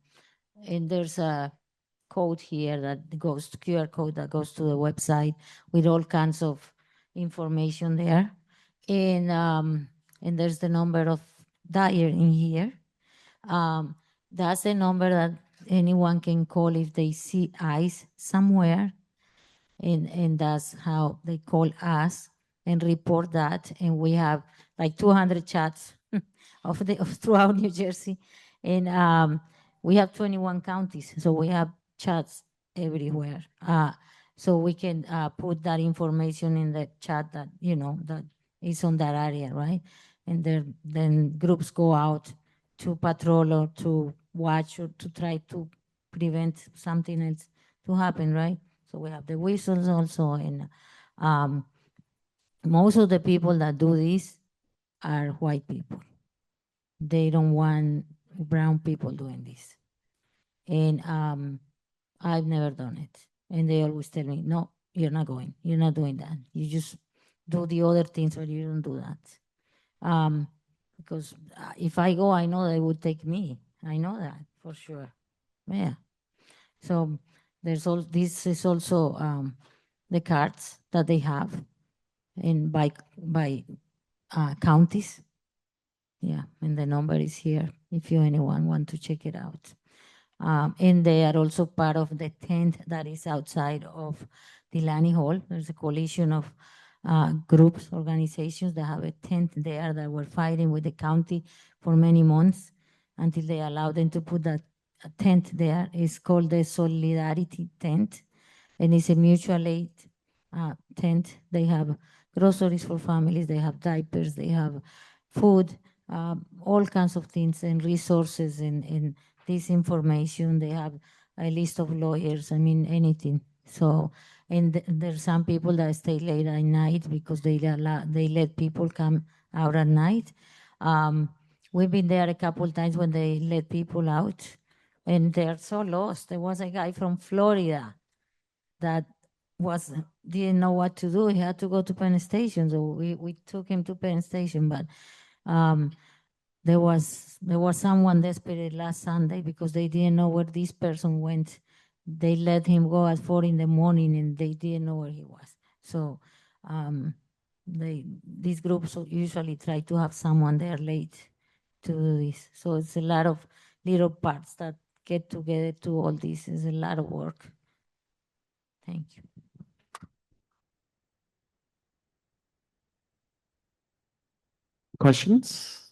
there's a code here that goes to QR code that goes to the website with all kinds of information there, and there's the number of Dyer in here. That's the number that anyone can call if they see ICE somewhere, and that's how they call us and report that. And we have like 200 chats throughout New Jersey, and we have 21 counties, so we have chats everywhere. So we can put that information in the chat that that is on that area, right? And then groups go out to patrol or to watch or to try to prevent something else to happen, right? So we have the whistles also, and most of the people that do this are white people. They don't want brown people doing this, and I've never done it. And they always tell me, "No, you're not going. You're not doing that. You just do the other things, but you don't do that." Because if I go, I know they would take me. I know that for sure. Yeah. So this is also the cards that they have in by counties. Yeah, and the number is here if anyone want to check it out. And they are also part of the tent that is outside of Delaney Hall. There's a coalition of groups, organizations that have a tent there that were fighting with the county for many months until they allowed them to put that tent there. It's called the Solidarity Tent, and it's a mutual aid tent. They have groceries for families, they have diapers, they have food, all kinds of things and resources and this information. They have a list of lawyers, I mean, anything. So, and there's some people that stay late at night because they let people come out at night. We've been there a couple times when they let people out, and they're so lost. There was a guy from Florida that didn't know what to do. He had to go to Penn Station, so we took him to Penn Station. But there was someone desperate last Sunday because they didn't know where this person went. They let him go at 4 in the morning, and they didn't know where he was. So these groups usually try to have someone there late to do this. So it's a lot of little parts that get together to all this. It's a lot of work. Thank you. Questions?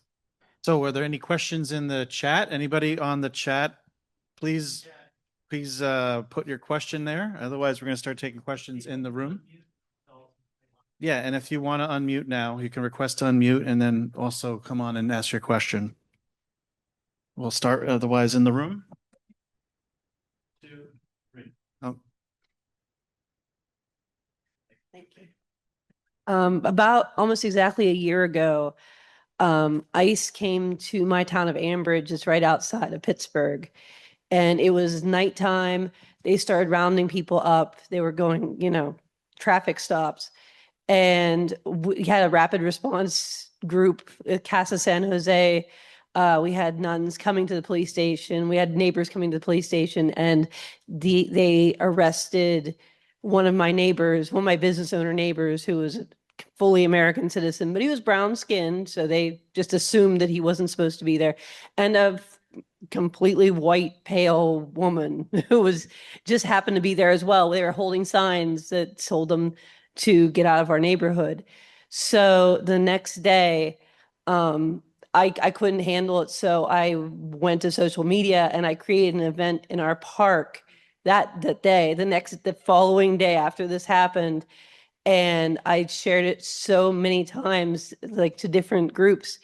So are there any questions in the chat? Anybody on the chat? Please put your question there. Otherwise, we're going to start taking questions in the room. Yeah, and if you want to unmute now, you can request to unmute and then also come on and ask your question. We'll start otherwise in the room. 2, 3. Oh. Thank you. About almost exactly a year ago, ICE came to my town of Ambridge. It's right outside of Pittsburgh. And it was nighttime. They started rounding people up. They were going, traffic stops. And we had a rapid response group at Casa San Jose. We had nuns coming to the police station. We had neighbors coming to the police station, and they arrested one of my neighbors, one of my business owner neighbors, who was a fully American citizen, but he was brown skinned, so they just assumed that he wasn't supposed to be there. And a completely white, pale woman who was just happened to be there as well. They were holding signs that told them to get out of our neighborhood. So the next day, I couldn't handle it. So I went to social media and I created an event in our park that day, the following day after this happened. And I shared it so many times, like to different groups,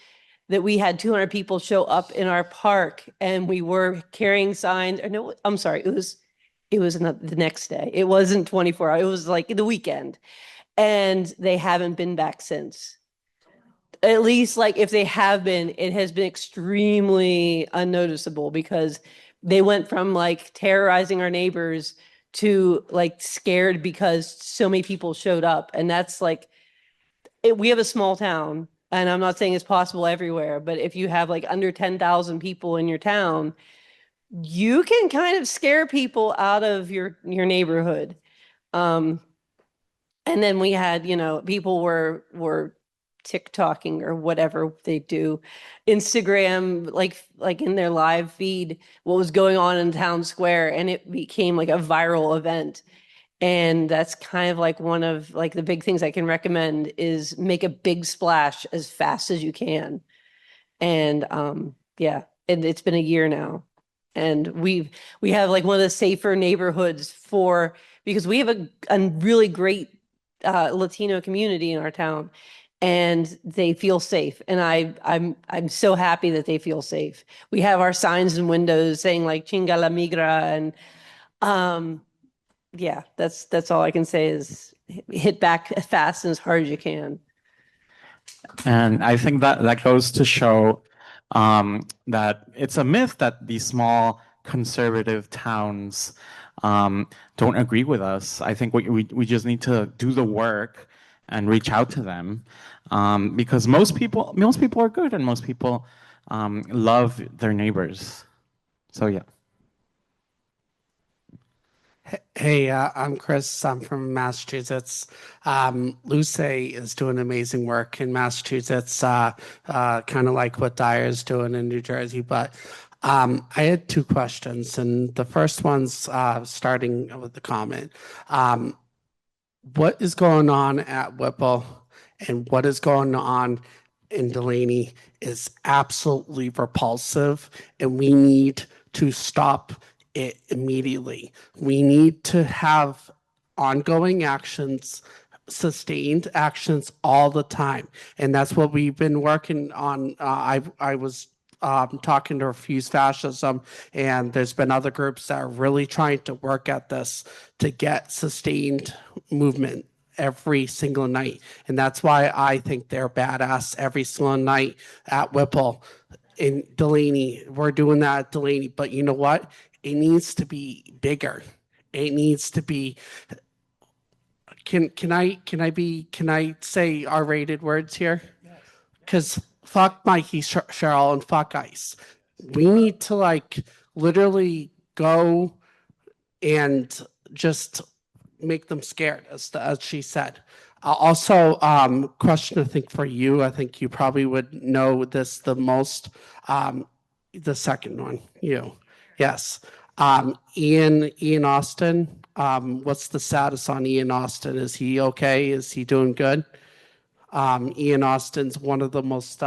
that we had 200 people show up in our park and we were carrying signs. Or no, I'm sorry, it was the next day. It wasn't 24 hours. It was like the weekend. And they haven't been back since. At least like if they have been, it has been extremely unnoticeable because they went from like terrorizing our neighbors to like scared because so many people showed up. And that's like, we have a small town, and I'm not saying it's possible everywhere, but if you have like under 10,000 people in your town, you can kind of scare people out of your neighborhood. And then we had, people were TikToking or whatever they do, Instagram, like in their live feed, what was going on in town square, and it became like a viral event. And that's kind of like one of like the big things I can recommend is make a big splash as fast as you can. And yeah, and it's been a year now. And we have like one of the safer neighborhoods because we have a really great Latino community in our town, and they feel safe. And I'm so happy that they feel safe. We have our signs and windows saying like "Chinga la migra," and yeah, that's all I can say is hit back as fast and as hard as you can. And I think that goes to show that it's a myth that these small conservative towns don't agree with us. I think we just need to do the work and reach out to them because most people are good and most people love their neighbors. So yeah. Hey, I'm Chris. I'm from Massachusetts. Luce is doing amazing work in Massachusetts, kind of like what Dyer's doing in New Jersey. But I had two questions, and the first one's starting with the comment. What is going on at Whipple and what is going on in Delaney is absolutely repulsive, and we need to stop it immediately. We need to have ongoing actions, sustained actions all the time. And that's what we've been working on. I was talking to Refuse Fascism, and there's been other groups that are really trying to work at this to get sustained movement every single night. And that's why I think they're badass every single night at Whipple. In Delaney, we're doing that at Delaney, but you know what? It needs to be bigger. It needs to be. Can I say R-rated words here? Because fuck Mikey, Cheryl, and fuck ICE. We need to like literally go and just make them scared, as she said. Also, question I think for you. I think you probably would know this the most. The second one, you. Yes. Ian Austin. What's the status on Ian Austin? Is he okay? Is he doing good? Ian Austin's one of the most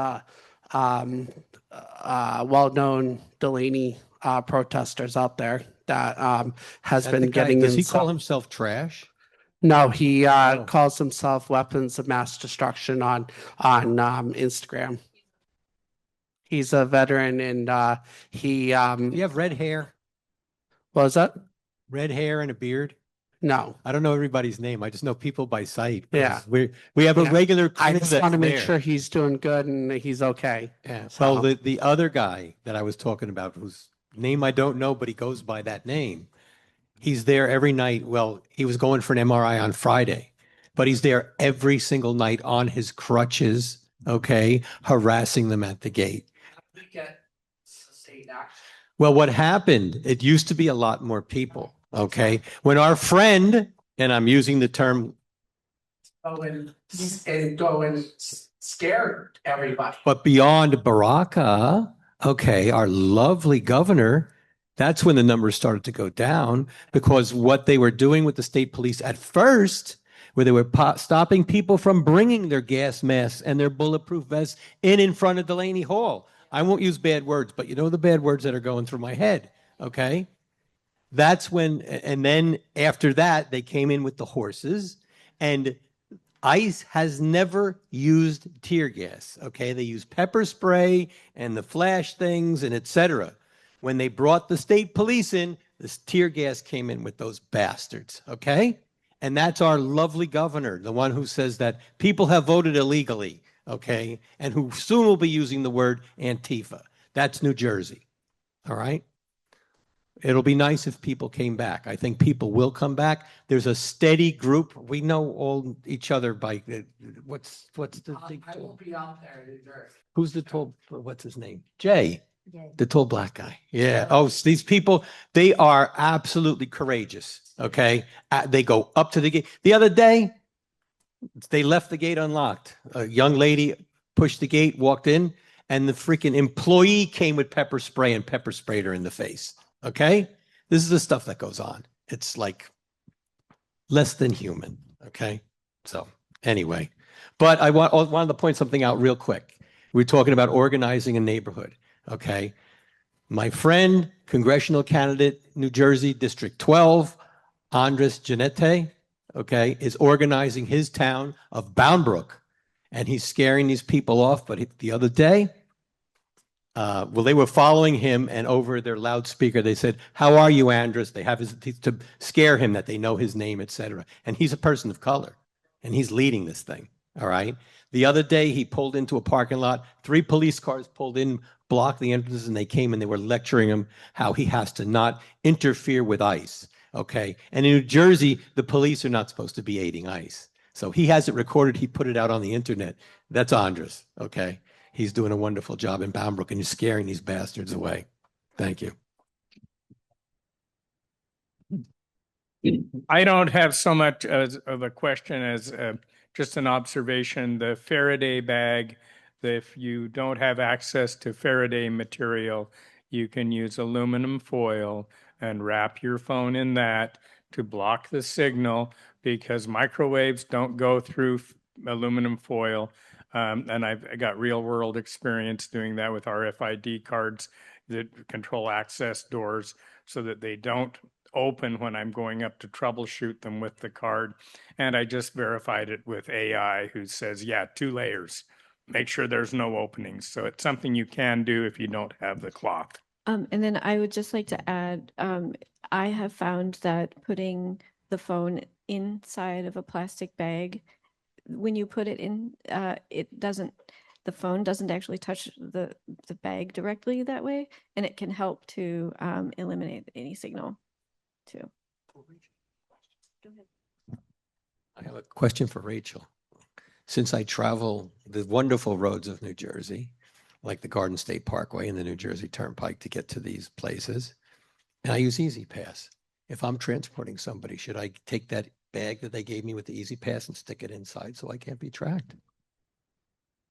well-known Delaney protesters out there that has been getting Does in. he call himself trash? No, he calls himself weapons of mass destruction on Instagram. He's a veteran, and he You have red hair, what was that? red hair and a beard. No, I don't know everybody's name. I just know people by sight. 'Cause Yeah. we have a Yeah. regular I crew just that's want to make there. sure he's doing good and he's okay. Yeah. So- Well, the other guy that I was talking about, whose name I don't know, but he goes by that name. He's there every night. Well, he was going for an MRI on Friday, but he's there every single night on his crutches, okay, harassing them at the gate. We get sustained action. Well, what happened, it used to be a lot more people, okay? When our friend, and I'm using the term, Go and scare everybody. but beyond Baraka, okay, our lovely governor, that's when the numbers started to go down because what they were doing with the state police at first, where they were stopping people from bringing their gas masks and their bulletproof vests in front of Delaney Hall. I won't use bad words, but you know the bad words that are going through my head, okay? That's when, and then after that, they came in with the horses, and ICE has never used tear gas. Okay, they use pepper spray and the flash things and etc. When they brought the state police in, this tear gas came in with those bastards. Okay, and that's our lovely governor, the one who says that people have voted illegally. Okay, and who soon will be using the word Antifa. That's New Jersey. All right. It'll be nice if people came back. I think people will come back. There's a steady group. We know all each other by what's the big I will be out there in New Jersey. who's the tall, what's his name? Jay, the tall black guy. Yeah. Oh, these people, they are absolutely courageous. Okay. They go up to the gate. The other day, they left the gate unlocked. A young lady pushed the gate, walked in, and the freaking employee came with pepper spray and pepper sprayed her in the face. Okay? This is the stuff that goes on. It's like less than human. Okay? So, anyway. But I wanted to point something out real quick. We're talking about organizing a neighborhood. Okay? My friend, congressional candidate, New Jersey, District 12, Andres Janete, okay, is organizing his town of Boundbrook. And he's scaring these people off. But the other day, they were following him, and over their loudspeaker, they said, "How are you, Andres?" They have to scare him that they know his name, etc. And he's a person of color, and he's leading this thing. All right. The other day, he pulled into a parking lot. 3 police cars pulled in, blocked the entrances, and they came and they were lecturing him how he has to not interfere with ICE. Okay. And in New Jersey, the police are not supposed to be aiding ICE. So he has it recorded. He put it out on the internet. That's Andres. Okay. He's doing a wonderful job in Boundbrook, and he's scaring these bastards away. Thank you. I don't have so much of a question as just an observation. The Faraday bag, if you don't have access to Faraday material, you can use aluminum foil and wrap your phone in that to block the signal, because microwaves don't go through aluminum foil. And I've got real world experience doing that with RFID cards that control access doors so that they don't open when I'm going up to troubleshoot them with the card. And I just verified it with AI, who says, yeah, 2 layers. Make sure there's no openings. So it's something you can do if you don't have the cloth. And then I would just like to add, I have found that putting the phone inside of a plastic bag, when you put it in, the phone doesn't actually touch the bag directly that way, and it can help to eliminate any signal too. I have a question for Rachel. Since I travel the wonderful roads of New Jersey, like the Garden State Parkway and the New Jersey Turnpike to get to these places, and I use Easy Pass. If I'm transporting somebody, should I take that bag that they gave me with the Easy Pass and stick it inside so I can't be tracked?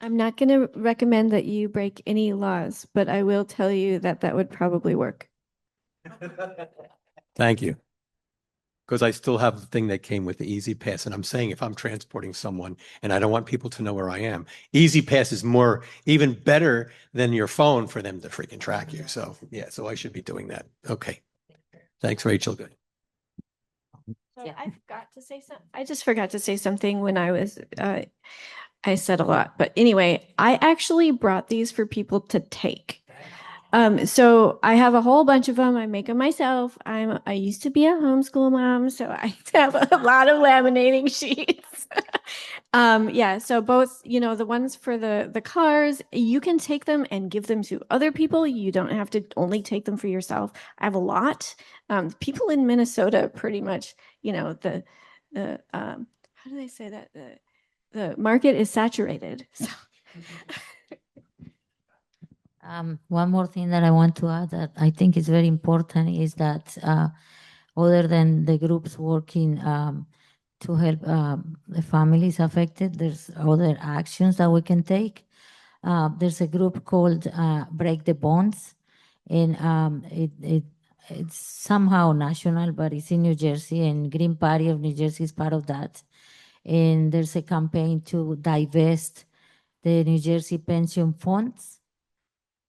I'm not going to recommend that you break any laws, but I will tell you that that would probably work. Thank you. Because I still have the thing that came with the Easy Pass. And I'm saying if I'm transporting someone and I don't want people to know where I am, Easy Pass is even better than your phone for them to freaking track you. So yeah, so I should be doing that. Okay. Thanks, Rachel. Good. So I forgot to say something. I just forgot to say something when I was, I said a lot, but anyway, I actually brought these for people to take. So I have a whole bunch of them. I make them myself. I used to be a homeschool mom, so I have a lot of laminating sheets. Yeah, so both, the ones for the cars, you can take them and give them to other people. You don't have to only take them for yourself. I have a lot. People in Minnesota pretty much, the how do they say that? The market is saturated. So. One more thing that I want to add that I think is very important is that other than the groups working to help the families affected, there's other actions that we can take. There's a group called Break the Bonds, and it's somehow national, but it's in New Jersey, and Green Party of New Jersey is part of that. And there's a campaign to divest the New Jersey pension funds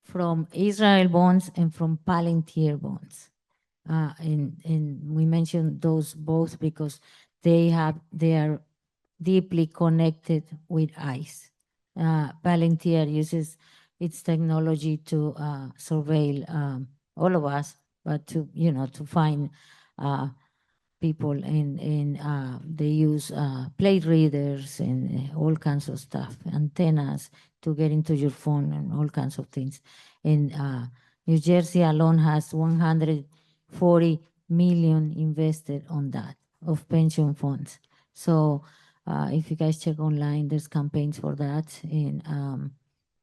from Israel bonds and from Palantir bonds. and we mention those both because they are deeply connected with ICE. Palantir uses its technology to surveil all of us, but to find people, and they use plate readers and all kinds of stuff, antennas to get into your phone and all kinds of things. And New Jersey alone has 140 million invested on that of pension funds. So if you guys check online, there's campaigns for that, and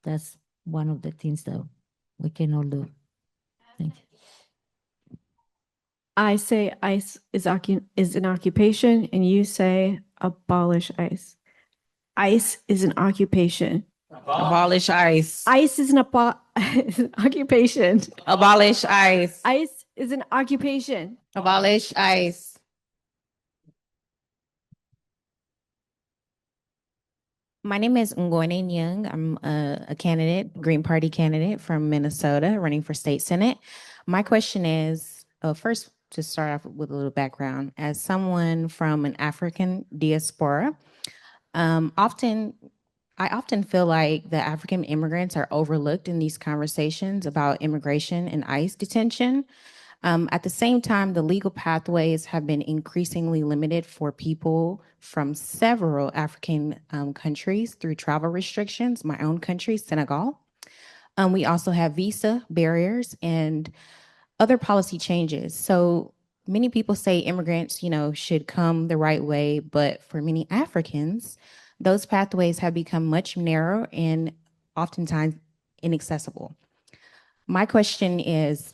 that's one of the things that we can all do. Thank you. I say ICE is an occupation, and you say abolish ICE. ICE is an occupation. Abolish ICE. ICE is an occupation. Abolish ICE. ICE is an occupation. Abolish ICE. My name is Ngoyne Young. I'm a candidate, Green Party candidate from Minnesota, running for state senate. My question is, first, to start off with a little background, as someone from an African diaspora, I often feel like the African immigrants are overlooked in these conversations about immigration and ICE detention. At the same time, the legal pathways have been increasingly limited for people from several African countries through travel restrictions. My own country, Senegal. We also have visa barriers and other policy changes. So many people say immigrants, should come the right way, but for many Africans, those pathways have become much narrower and oftentimes inaccessible. My question is,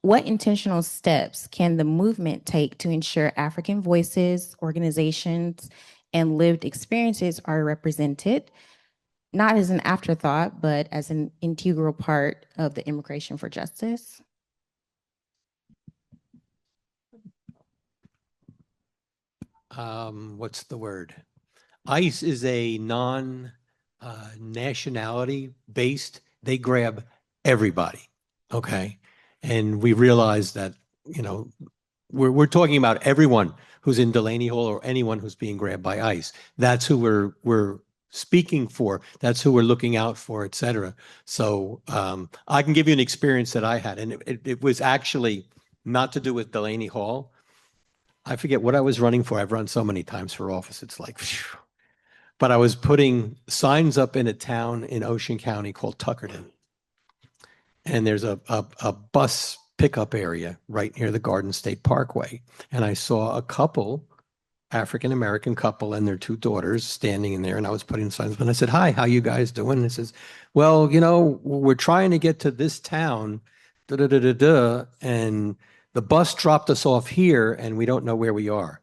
what intentional steps can the movement take to ensure African voices, organizations, and lived experiences are represented, not as an afterthought, but as an integral part of the immigration for justice? What's the word? ICE is a non-nationality based. They grab everybody. Okay. And we realize that, we're talking about everyone who's in Delaney Hall or anyone who's being grabbed by ICE. That's who we're speaking for. That's who we're looking out for, et cetera. So I can give you an experience that I had, and it was actually not to do with Delaney Hall. I forget what I was running for. I've run so many times for office. It's like, phew. But I was putting signs up in a town in Ocean County called Tuckerton. And there's a bus pickup area right near the Garden State Parkway. And I saw a couple, African-American couple and their two daughters standing in there. And I was putting signs up and I said, "Hi, how you guys doing?" And it says, "Well, we're trying to get to this town, and the bus dropped us off here and we don't know where we are."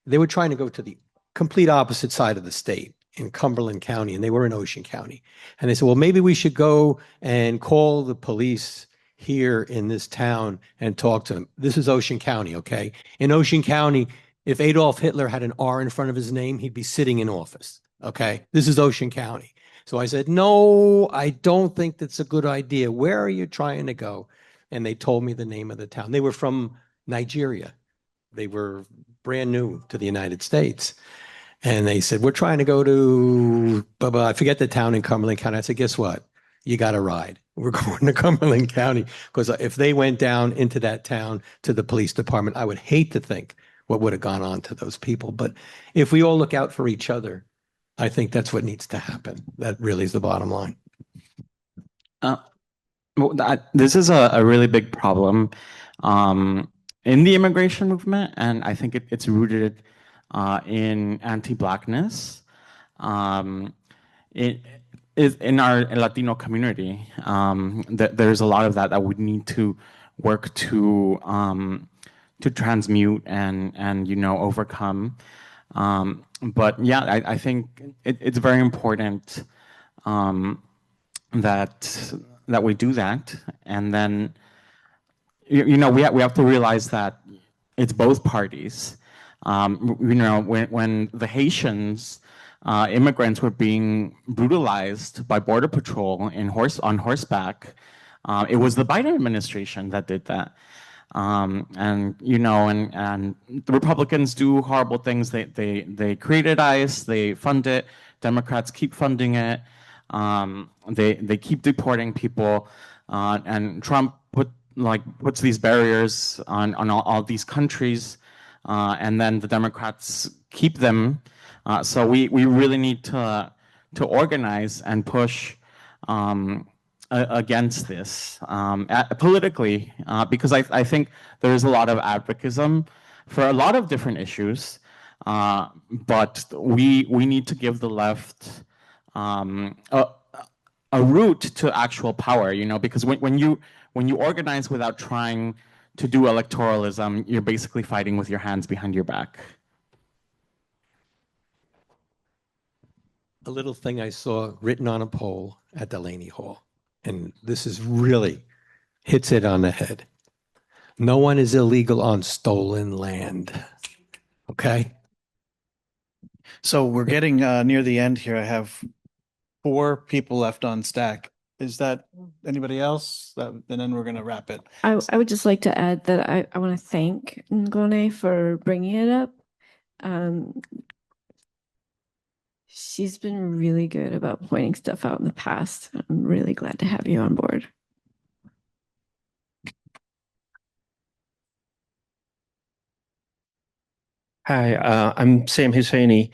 They were trying to go to the complete opposite side of the state in Cumberland County, and they were in Ocean County. And they said, "Well, maybe we should go and call the police here in this town and talk to them." This is Ocean County, okay? In Ocean County, if Adolf Hitler had an R in front of his name, he'd be sitting in office, okay? This is Ocean County. So I said, "No, I don't think that's a good idea. Where are you trying to go?" And they told me the name of the town. They were from Nigeria. They were brand new to the United States. And they said, "We're trying to go to, I forget the town in Cumberland County." I said, "Guess what? You got to ride. We're going to Cumberland County." Because if they went down into that town to the police department, I would hate to think what would have gone on to those people. But if we all look out for each other, I think that's what needs to happen. That really is the bottom line. This is a really big problem in the immigration movement, and I think it's rooted in anti-Blackness. It is in our Latino community. There's a lot of that we need to work to transmute and overcome. But yeah, I think it's very important that we do that, and then we have to realize that it's both parties. When the Haitians immigrants were being brutalized by Border Patrol on horseback, It was the Biden administration that did that. And the Republicans do horrible things. They created ICE, they fund it. Democrats keep funding it. They keep deporting people, and Trump puts these barriers on all these countries, and then the Democrats keep them. So we really need to organize and push against this politically, because I think there is a lot of advocacy for a lot of different issues, but we need to give the left a route to actual power, because when you organize without trying to do electoralism, you're basically fighting with your hands behind your back. A little thing I saw written on a pole at Delaney Hall, and this is really hits it on the head. No one is illegal on stolen land. Okay? So we're getting near the end here. I have 4 people left on stack. Is that anybody else? And then we're going to wrap it. I would just like to add that I want to thank Ngone for bringing it up. She's been really good about pointing stuff out in the past. I'm really glad to have you on board. Hi, I'm Sam Husseini.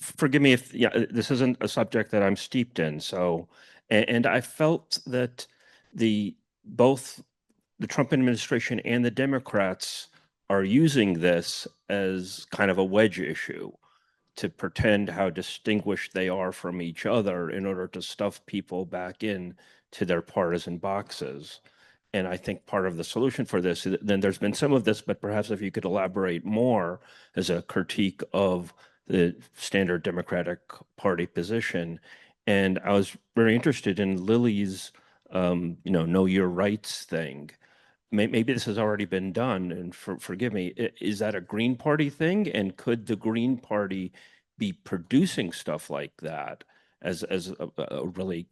Forgive me if this isn't a subject that I'm steeped in. So, and I felt that both the Trump administration and the Democrats are using this as kind of a wedge issue to pretend how distinguished they are from each other in order to stuff people back in to their partisan boxes. And I think part of the solution for this, then there's been some of this, but perhaps if you could elaborate more as a critique of the standard Democratic Party position. And I was very interested in Lily's, know your rights thing. Maybe this has already been done, and forgive me, is that a Green Party thing? And could the Green Party be producing stuff like that as a really,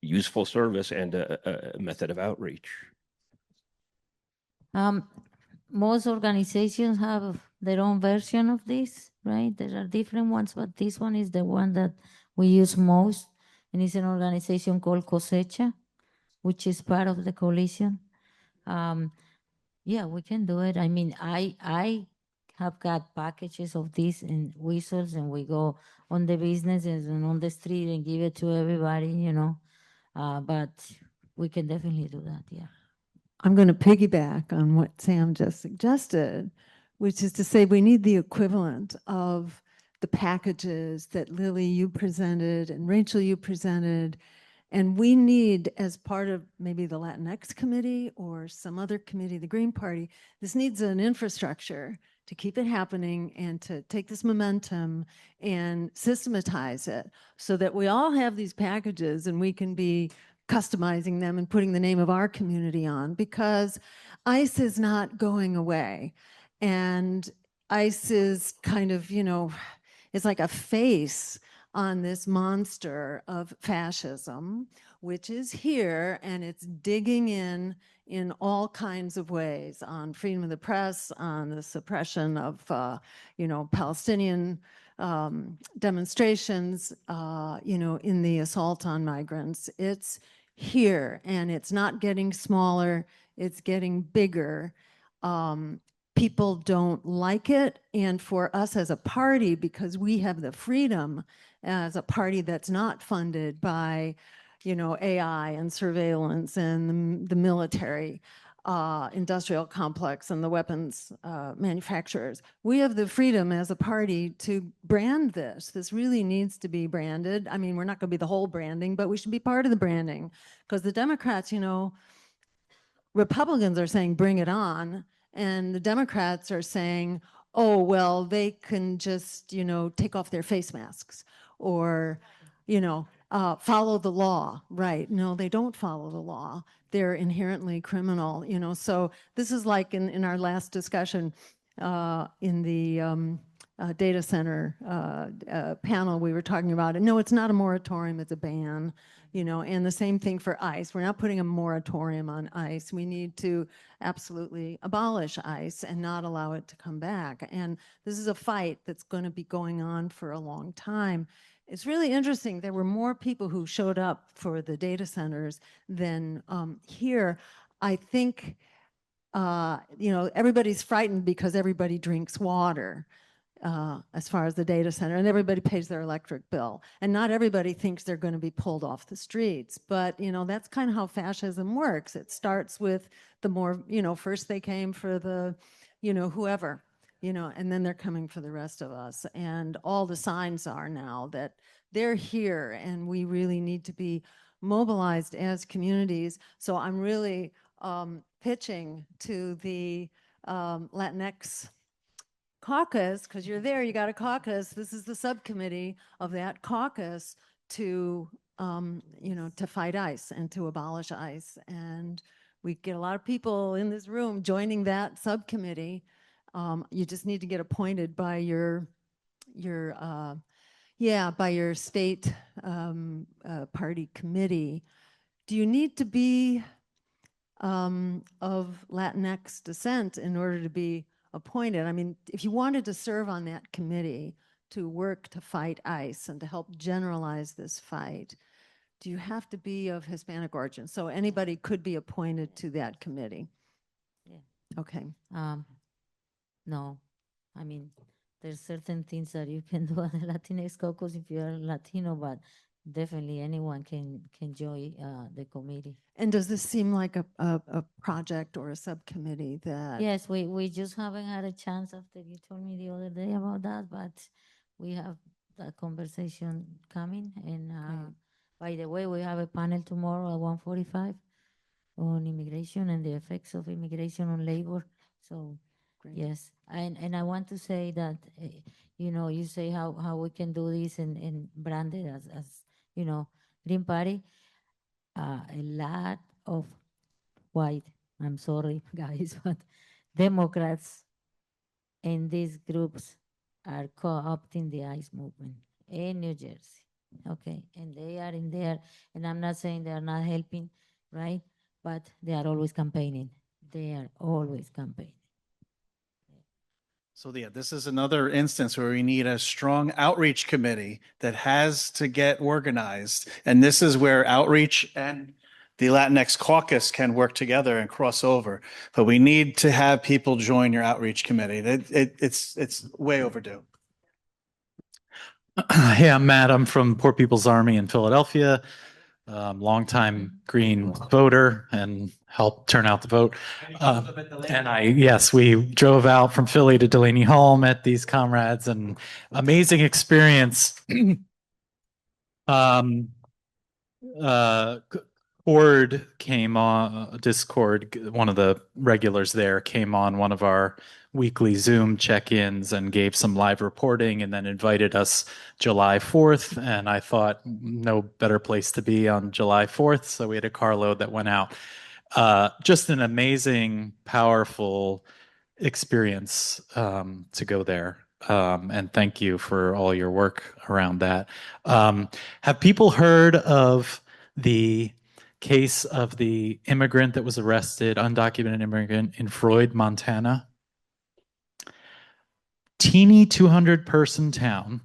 useful service and a method of outreach? Most organizations have their own version of this, right? There are different ones, but this one is the one that we use most, and it's an organization called Cosecha, which is part of the coalition. Yeah, we can do it. I mean, I have got packages of this and whistles, and we go on the businesses and on the street and give it to everybody, but we can definitely do that, yeah. I'm going to piggyback on what Sam just suggested, which is to say we need the equivalent of the packages that Lily, you presented, and Rachel, you presented. And we need, as part of maybe the Latinx committee or some other committee, the Green Party, this needs an infrastructure to keep it happening and to take this momentum and systematize it so that we all have these packages and we can be customizing them and putting the name of our community on, because ICE is not going away. And ICE is kind of, it's like a face on this monster of fascism, which is here, and it's digging in all kinds of ways on freedom of the press, on the suppression of, Palestinian demonstrations, in the assault on migrants. It's here, and it's not getting smaller, it's getting bigger. People don't like it, and for us as a party, because we have the freedom as a party that's not funded by, AI and surveillance and the military, industrial complex and the weapons manufacturers. We have the freedom as a party to brand this. This really needs to be branded. I mean, we're not going to be the whole branding, but we should be part of the branding, because the Democrats, Republicans are saying, bring it on. And the Democrats are saying, oh, well, they can just, take off their face masks or, follow the law. Right. No, they don't follow the law. They're inherently criminal, So this is like in our last discussion in the data center panel, we were talking about it. No, it's not a moratorium, it's a ban, and the same thing for ICE. We're not putting a moratorium on ICE. We need to absolutely abolish ICE and not allow it to come back. And this is a fight that's going to be going on for a long time. It's really interesting. There were more people who showed up for the data centers than here. I think, everybody's frightened because everybody drinks water. As far as the data center, and everybody pays their electric bill. And not everybody thinks they're going to be pulled off the streets. But, that's kind of how fascism works. It starts with the more, first they came for the, whoever, and then they're coming for the rest of us. And all the signs are now that they're here, and we really need to be mobilized as communities. So I'm really pitching to the Latinx caucus, because you're there, you got a caucus. This is the subcommittee of that caucus to, to fight ICE and to abolish ICE. And we get a lot of people in this room joining that subcommittee. You just need to get appointed by your state party committee. Do you need to be of Latinx descent in order to be appointed? I mean, if you wanted to serve on that committee to work to fight ICE and to help generalize this fight, do you have to be of Hispanic origin? So anybody could be appointed to that committee? Yeah. Okay. No, I mean, there's certain things that you can do at the Latinx caucus if you're Latino, but definitely anyone can join the committee. And does this seem like a project or a subcommittee that? Yes, we just haven't had a chance after you told me the other day about that, but we have that conversation coming. And by the way, we have a panel tomorrow at 1:45 on immigration and the effects of immigration on labor. So Great. yes, and I want to say that, you say how we can do this and brand it as Green Party. A lot of white, I'm sorry guys, but Democrats in these groups are co-opting the ICE movement in New Jersey. Okay, and they are in there, and I'm not saying they are not helping, right? But they are always campaigning. They are always campaigning. So yeah, this is another instance where we need a strong outreach committee that has to get organized. And this is where outreach and the Latinx caucus can work together and cross over. But we need to have people join your outreach committee. It's way overdue. Hey, I'm Matt. I'm from Poor People's Army in Philadelphia. Longtime Green voter and helped turn out the vote. Yes, we drove out from Philly to Delaney Hall, met these comrades, and amazing experience. Cord came on Discord. One of the regulars there came on one of our weekly Zoom check-ins and gave some live reporting, and then invited us July 4th. And I thought no better place to be on July 4th. So we had a carload that went out. Just an amazing, powerful experience to go there. And thank you for all your work around that. Have people heard of the case of the immigrant that was arrested, undocumented immigrant in Freud, Montana? Teeny 200-person town,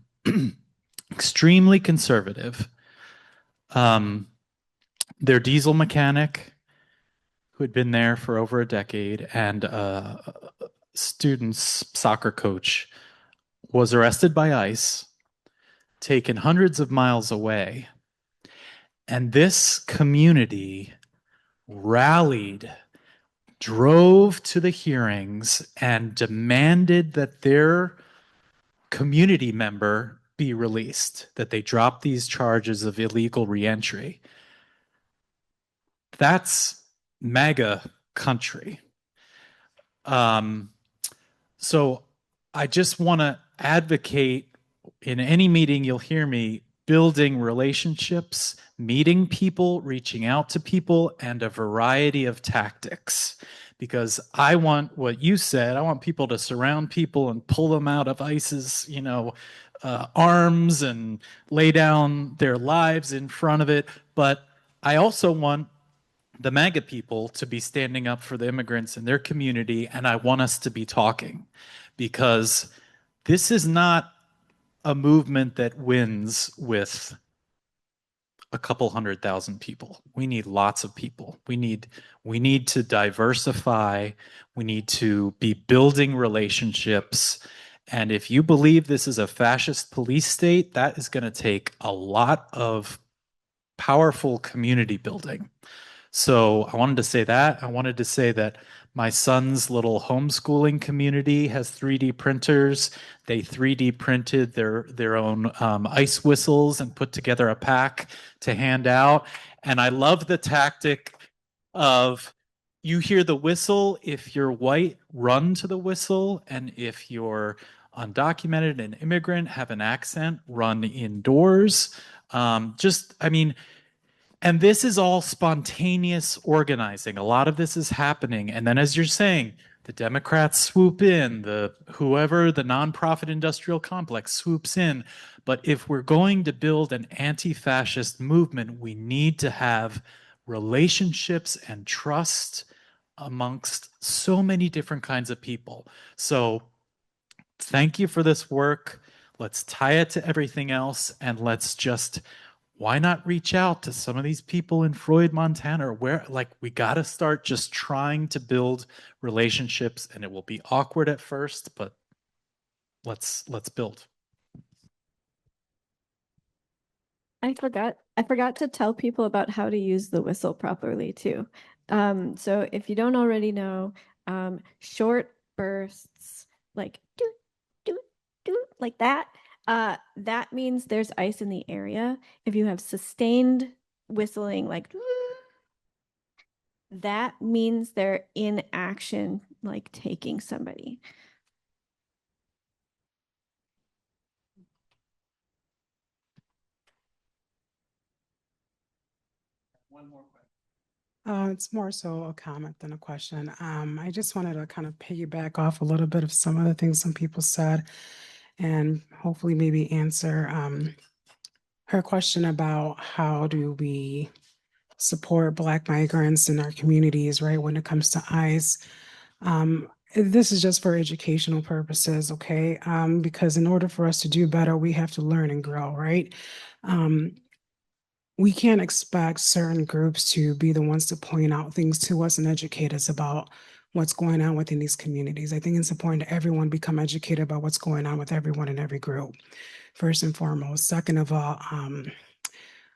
extremely conservative. Their diesel mechanic, who had been there for over a decade, and student's soccer coach, was arrested by ICE, taken hundreds of miles away. And this community rallied, drove to the hearings, and demanded that their community member be released, that they drop these charges of illegal reentry. That's MAGA country. So I just want to advocate, in any meeting you'll hear me, building relationships, meeting people, reaching out to people, and a variety of tactics. because I want what you said. I want people to surround people and pull them out of ISIS's, arms and lay down their lives in front of it. But I also want the MAGA people to be standing up for the immigrants in their community, and I want us to be talking, because this is not a movement that wins with a couple 100,000 people. We need lots of people. We need to diversify. We need to be building relationships. And if you believe this is a fascist police state, that is going to take a lot of powerful community building. So I wanted to say that. I wanted to say that my son's little homeschooling community has 3D printers. They 3D printed their own ice whistles and put together a pack to hand out. And I love the tactic of, you hear the whistle. If you're white, run to the whistle. And if you're undocumented and immigrant, have an accent, run indoors. And this is all spontaneous organizing. A lot of this is happening. And then, as you're saying, the Democrats swoop in, the nonprofit industrial complex swoops in. But if we're going to build an anti-fascist movement, we need to have relationships and trust amongst so many different kinds of people. So thank you for this work. Let's tie it to everything else, and let's just, why not reach out to some of these people in Freud, Montana, or where, we got to start just trying to build relationships, and it will be awkward at first, but let's build. I forgot to tell people about how to use the whistle properly too. So if you don't already know, short bursts like doot, doot, doot, like that, that means there's ice in the area. If you have sustained whistling like that means they're in action, like taking somebody. One more question. It's more so a comment than a question. I just wanted to kind of piggyback off a little bit of some of the things some people said, and hopefully maybe answer her question about how do we support Black migrants in our communities, right, when it comes to ICE. This is just for educational purposes, okay? Because in order for us to do better, we have to learn and grow, right? We can't expect certain groups to be the ones to point out things to us and educate us about what's going on within these communities. I think it's important that everyone become educated about what's going on with everyone in every group, first and foremost. Second of all,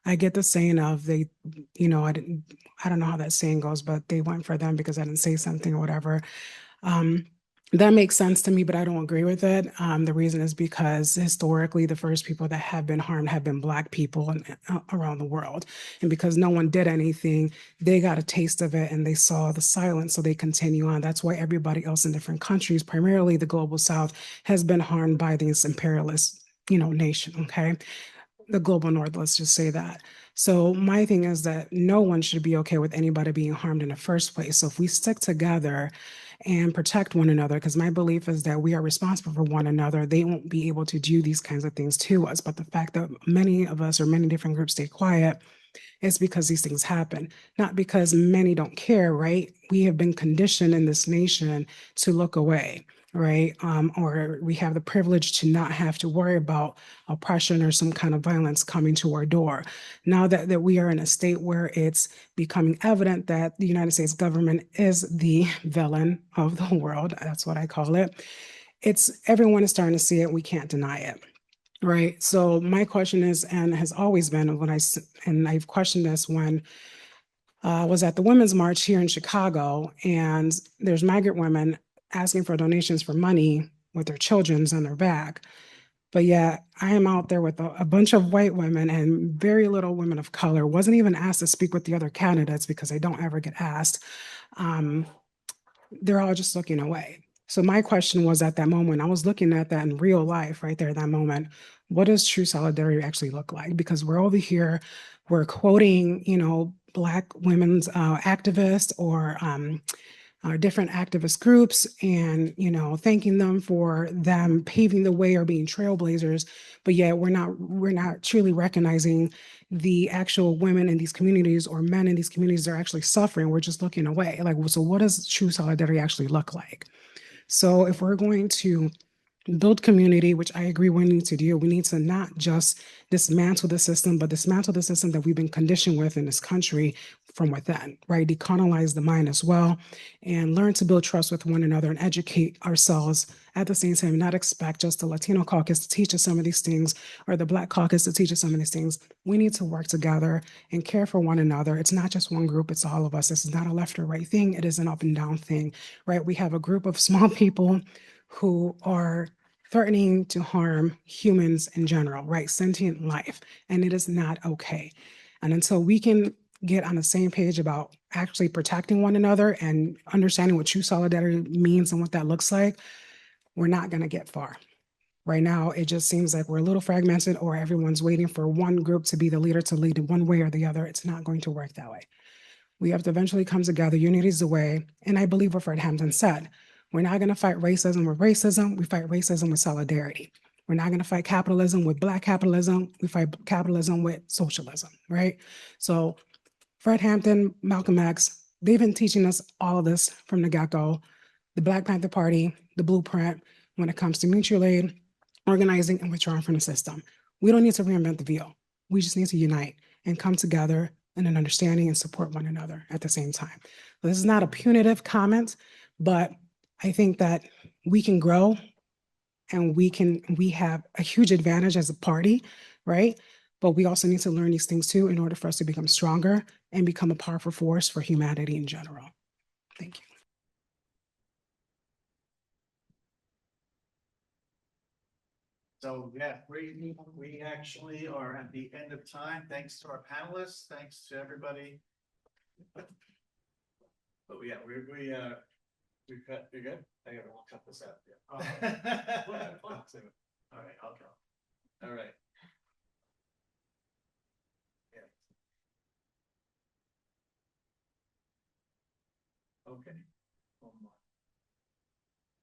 I get the saying of I don't know how that saying goes, but they went for them because I didn't say something or whatever. That makes sense to me, but I don't agree with it. The reason is because historically, the first people that have been harmed have been Black people around the world. And because no one did anything, they got a taste of it and they saw the silence, so they continue on. That's why everybody else in different countries, primarily the global South, has been harmed by this imperialist, nation, okay? The global North, let's just say that. So my thing is that no one should be okay with anybody being harmed in the first place. So if we stick together and protect one another, because my belief is that we are responsible for one another, they won't be able to do these kinds of things to us. But the fact that many of us or many different groups stay quiet is because these things happen, not because many don't care, right? We have been conditioned in this nation to look away, right? Or we have the privilege to not have to worry about oppression or some kind of violence coming to our door. Now that we are in a state where it's becoming evident that the United States government is the villain of the world, that's what I call it, everyone is starting to see it, we can't deny it. Right. So my question is, and has always been, and I've questioned this when I was at the Women's March here in Chicago, and there's migrant women asking for donations for money with their children's on their back. But yet I am out there with a bunch of white women and very little women of color. Wasn't even asked to speak with the other candidates because I don't ever get asked. They're all just looking away. So my question was, at that moment, I was looking at that in real life right there at that moment. What does true solidarity actually look like? Because we're over here, we're quoting, Black women's activists or different activist groups and, you know, thanking them for them paving the way or being trailblazers, but yet we're not truly recognizing the actual women in these communities or men in these communities that are actually suffering. We're just looking away. Like, so what does true solidarity actually look like? So if we're going to build community, which I agree we need to do, we need to not just dismantle the system, but dismantle the system that we've been conditioned with in this country from within, right? Decolonize the mind as well and learn to build trust with one another and educate ourselves at the same time, not expect just the Latino caucus to teach us some of these things or the Black caucus to teach us some of these things. We need to work together and care for one another. It's not just one group, it's all of us. This is not a left or right thing. It is an up and down thing, right? We have a group of small people who are threatening to harm humans in general, right? Sentient life. And it is not okay. And until we can get on the same page about actually protecting one another and understanding what true solidarity means and what that looks like, we're not going to get far. Right now, it just seems like we're a little fragmented or everyone's waiting for one group to be the leader to lead in one way or the other. It's not going to work that way. We have to eventually come together. Unity is the way. And I believe what Fred Hampton said. We're not going to fight racism with racism. We fight racism with solidarity. We're not going to fight capitalism with Black capitalism. We fight capitalism with socialism, right? So Fred Hampton, Malcolm X, they've been teaching us all of this from the get-go. The Black Panther Party, the blueprint when it comes to mutual aid, organizing, and withdrawing from the system. We don't need to reinvent the wheel. We just need to unite and come together in an understanding and support one another at the same time. This is not a punitive comment, but I think that we can grow and we have a huge advantage as a party, right? But we also need to learn these things too in order for us to become stronger and become a powerful force for humanity in general. Thank you. So yeah, we actually are at the end of time. Thanks to our panelists. Thanks to everybody. But yeah, we cut. You're good. I gotta cut this out. Yeah. All right, I'll go. All right. Yeah. Okay.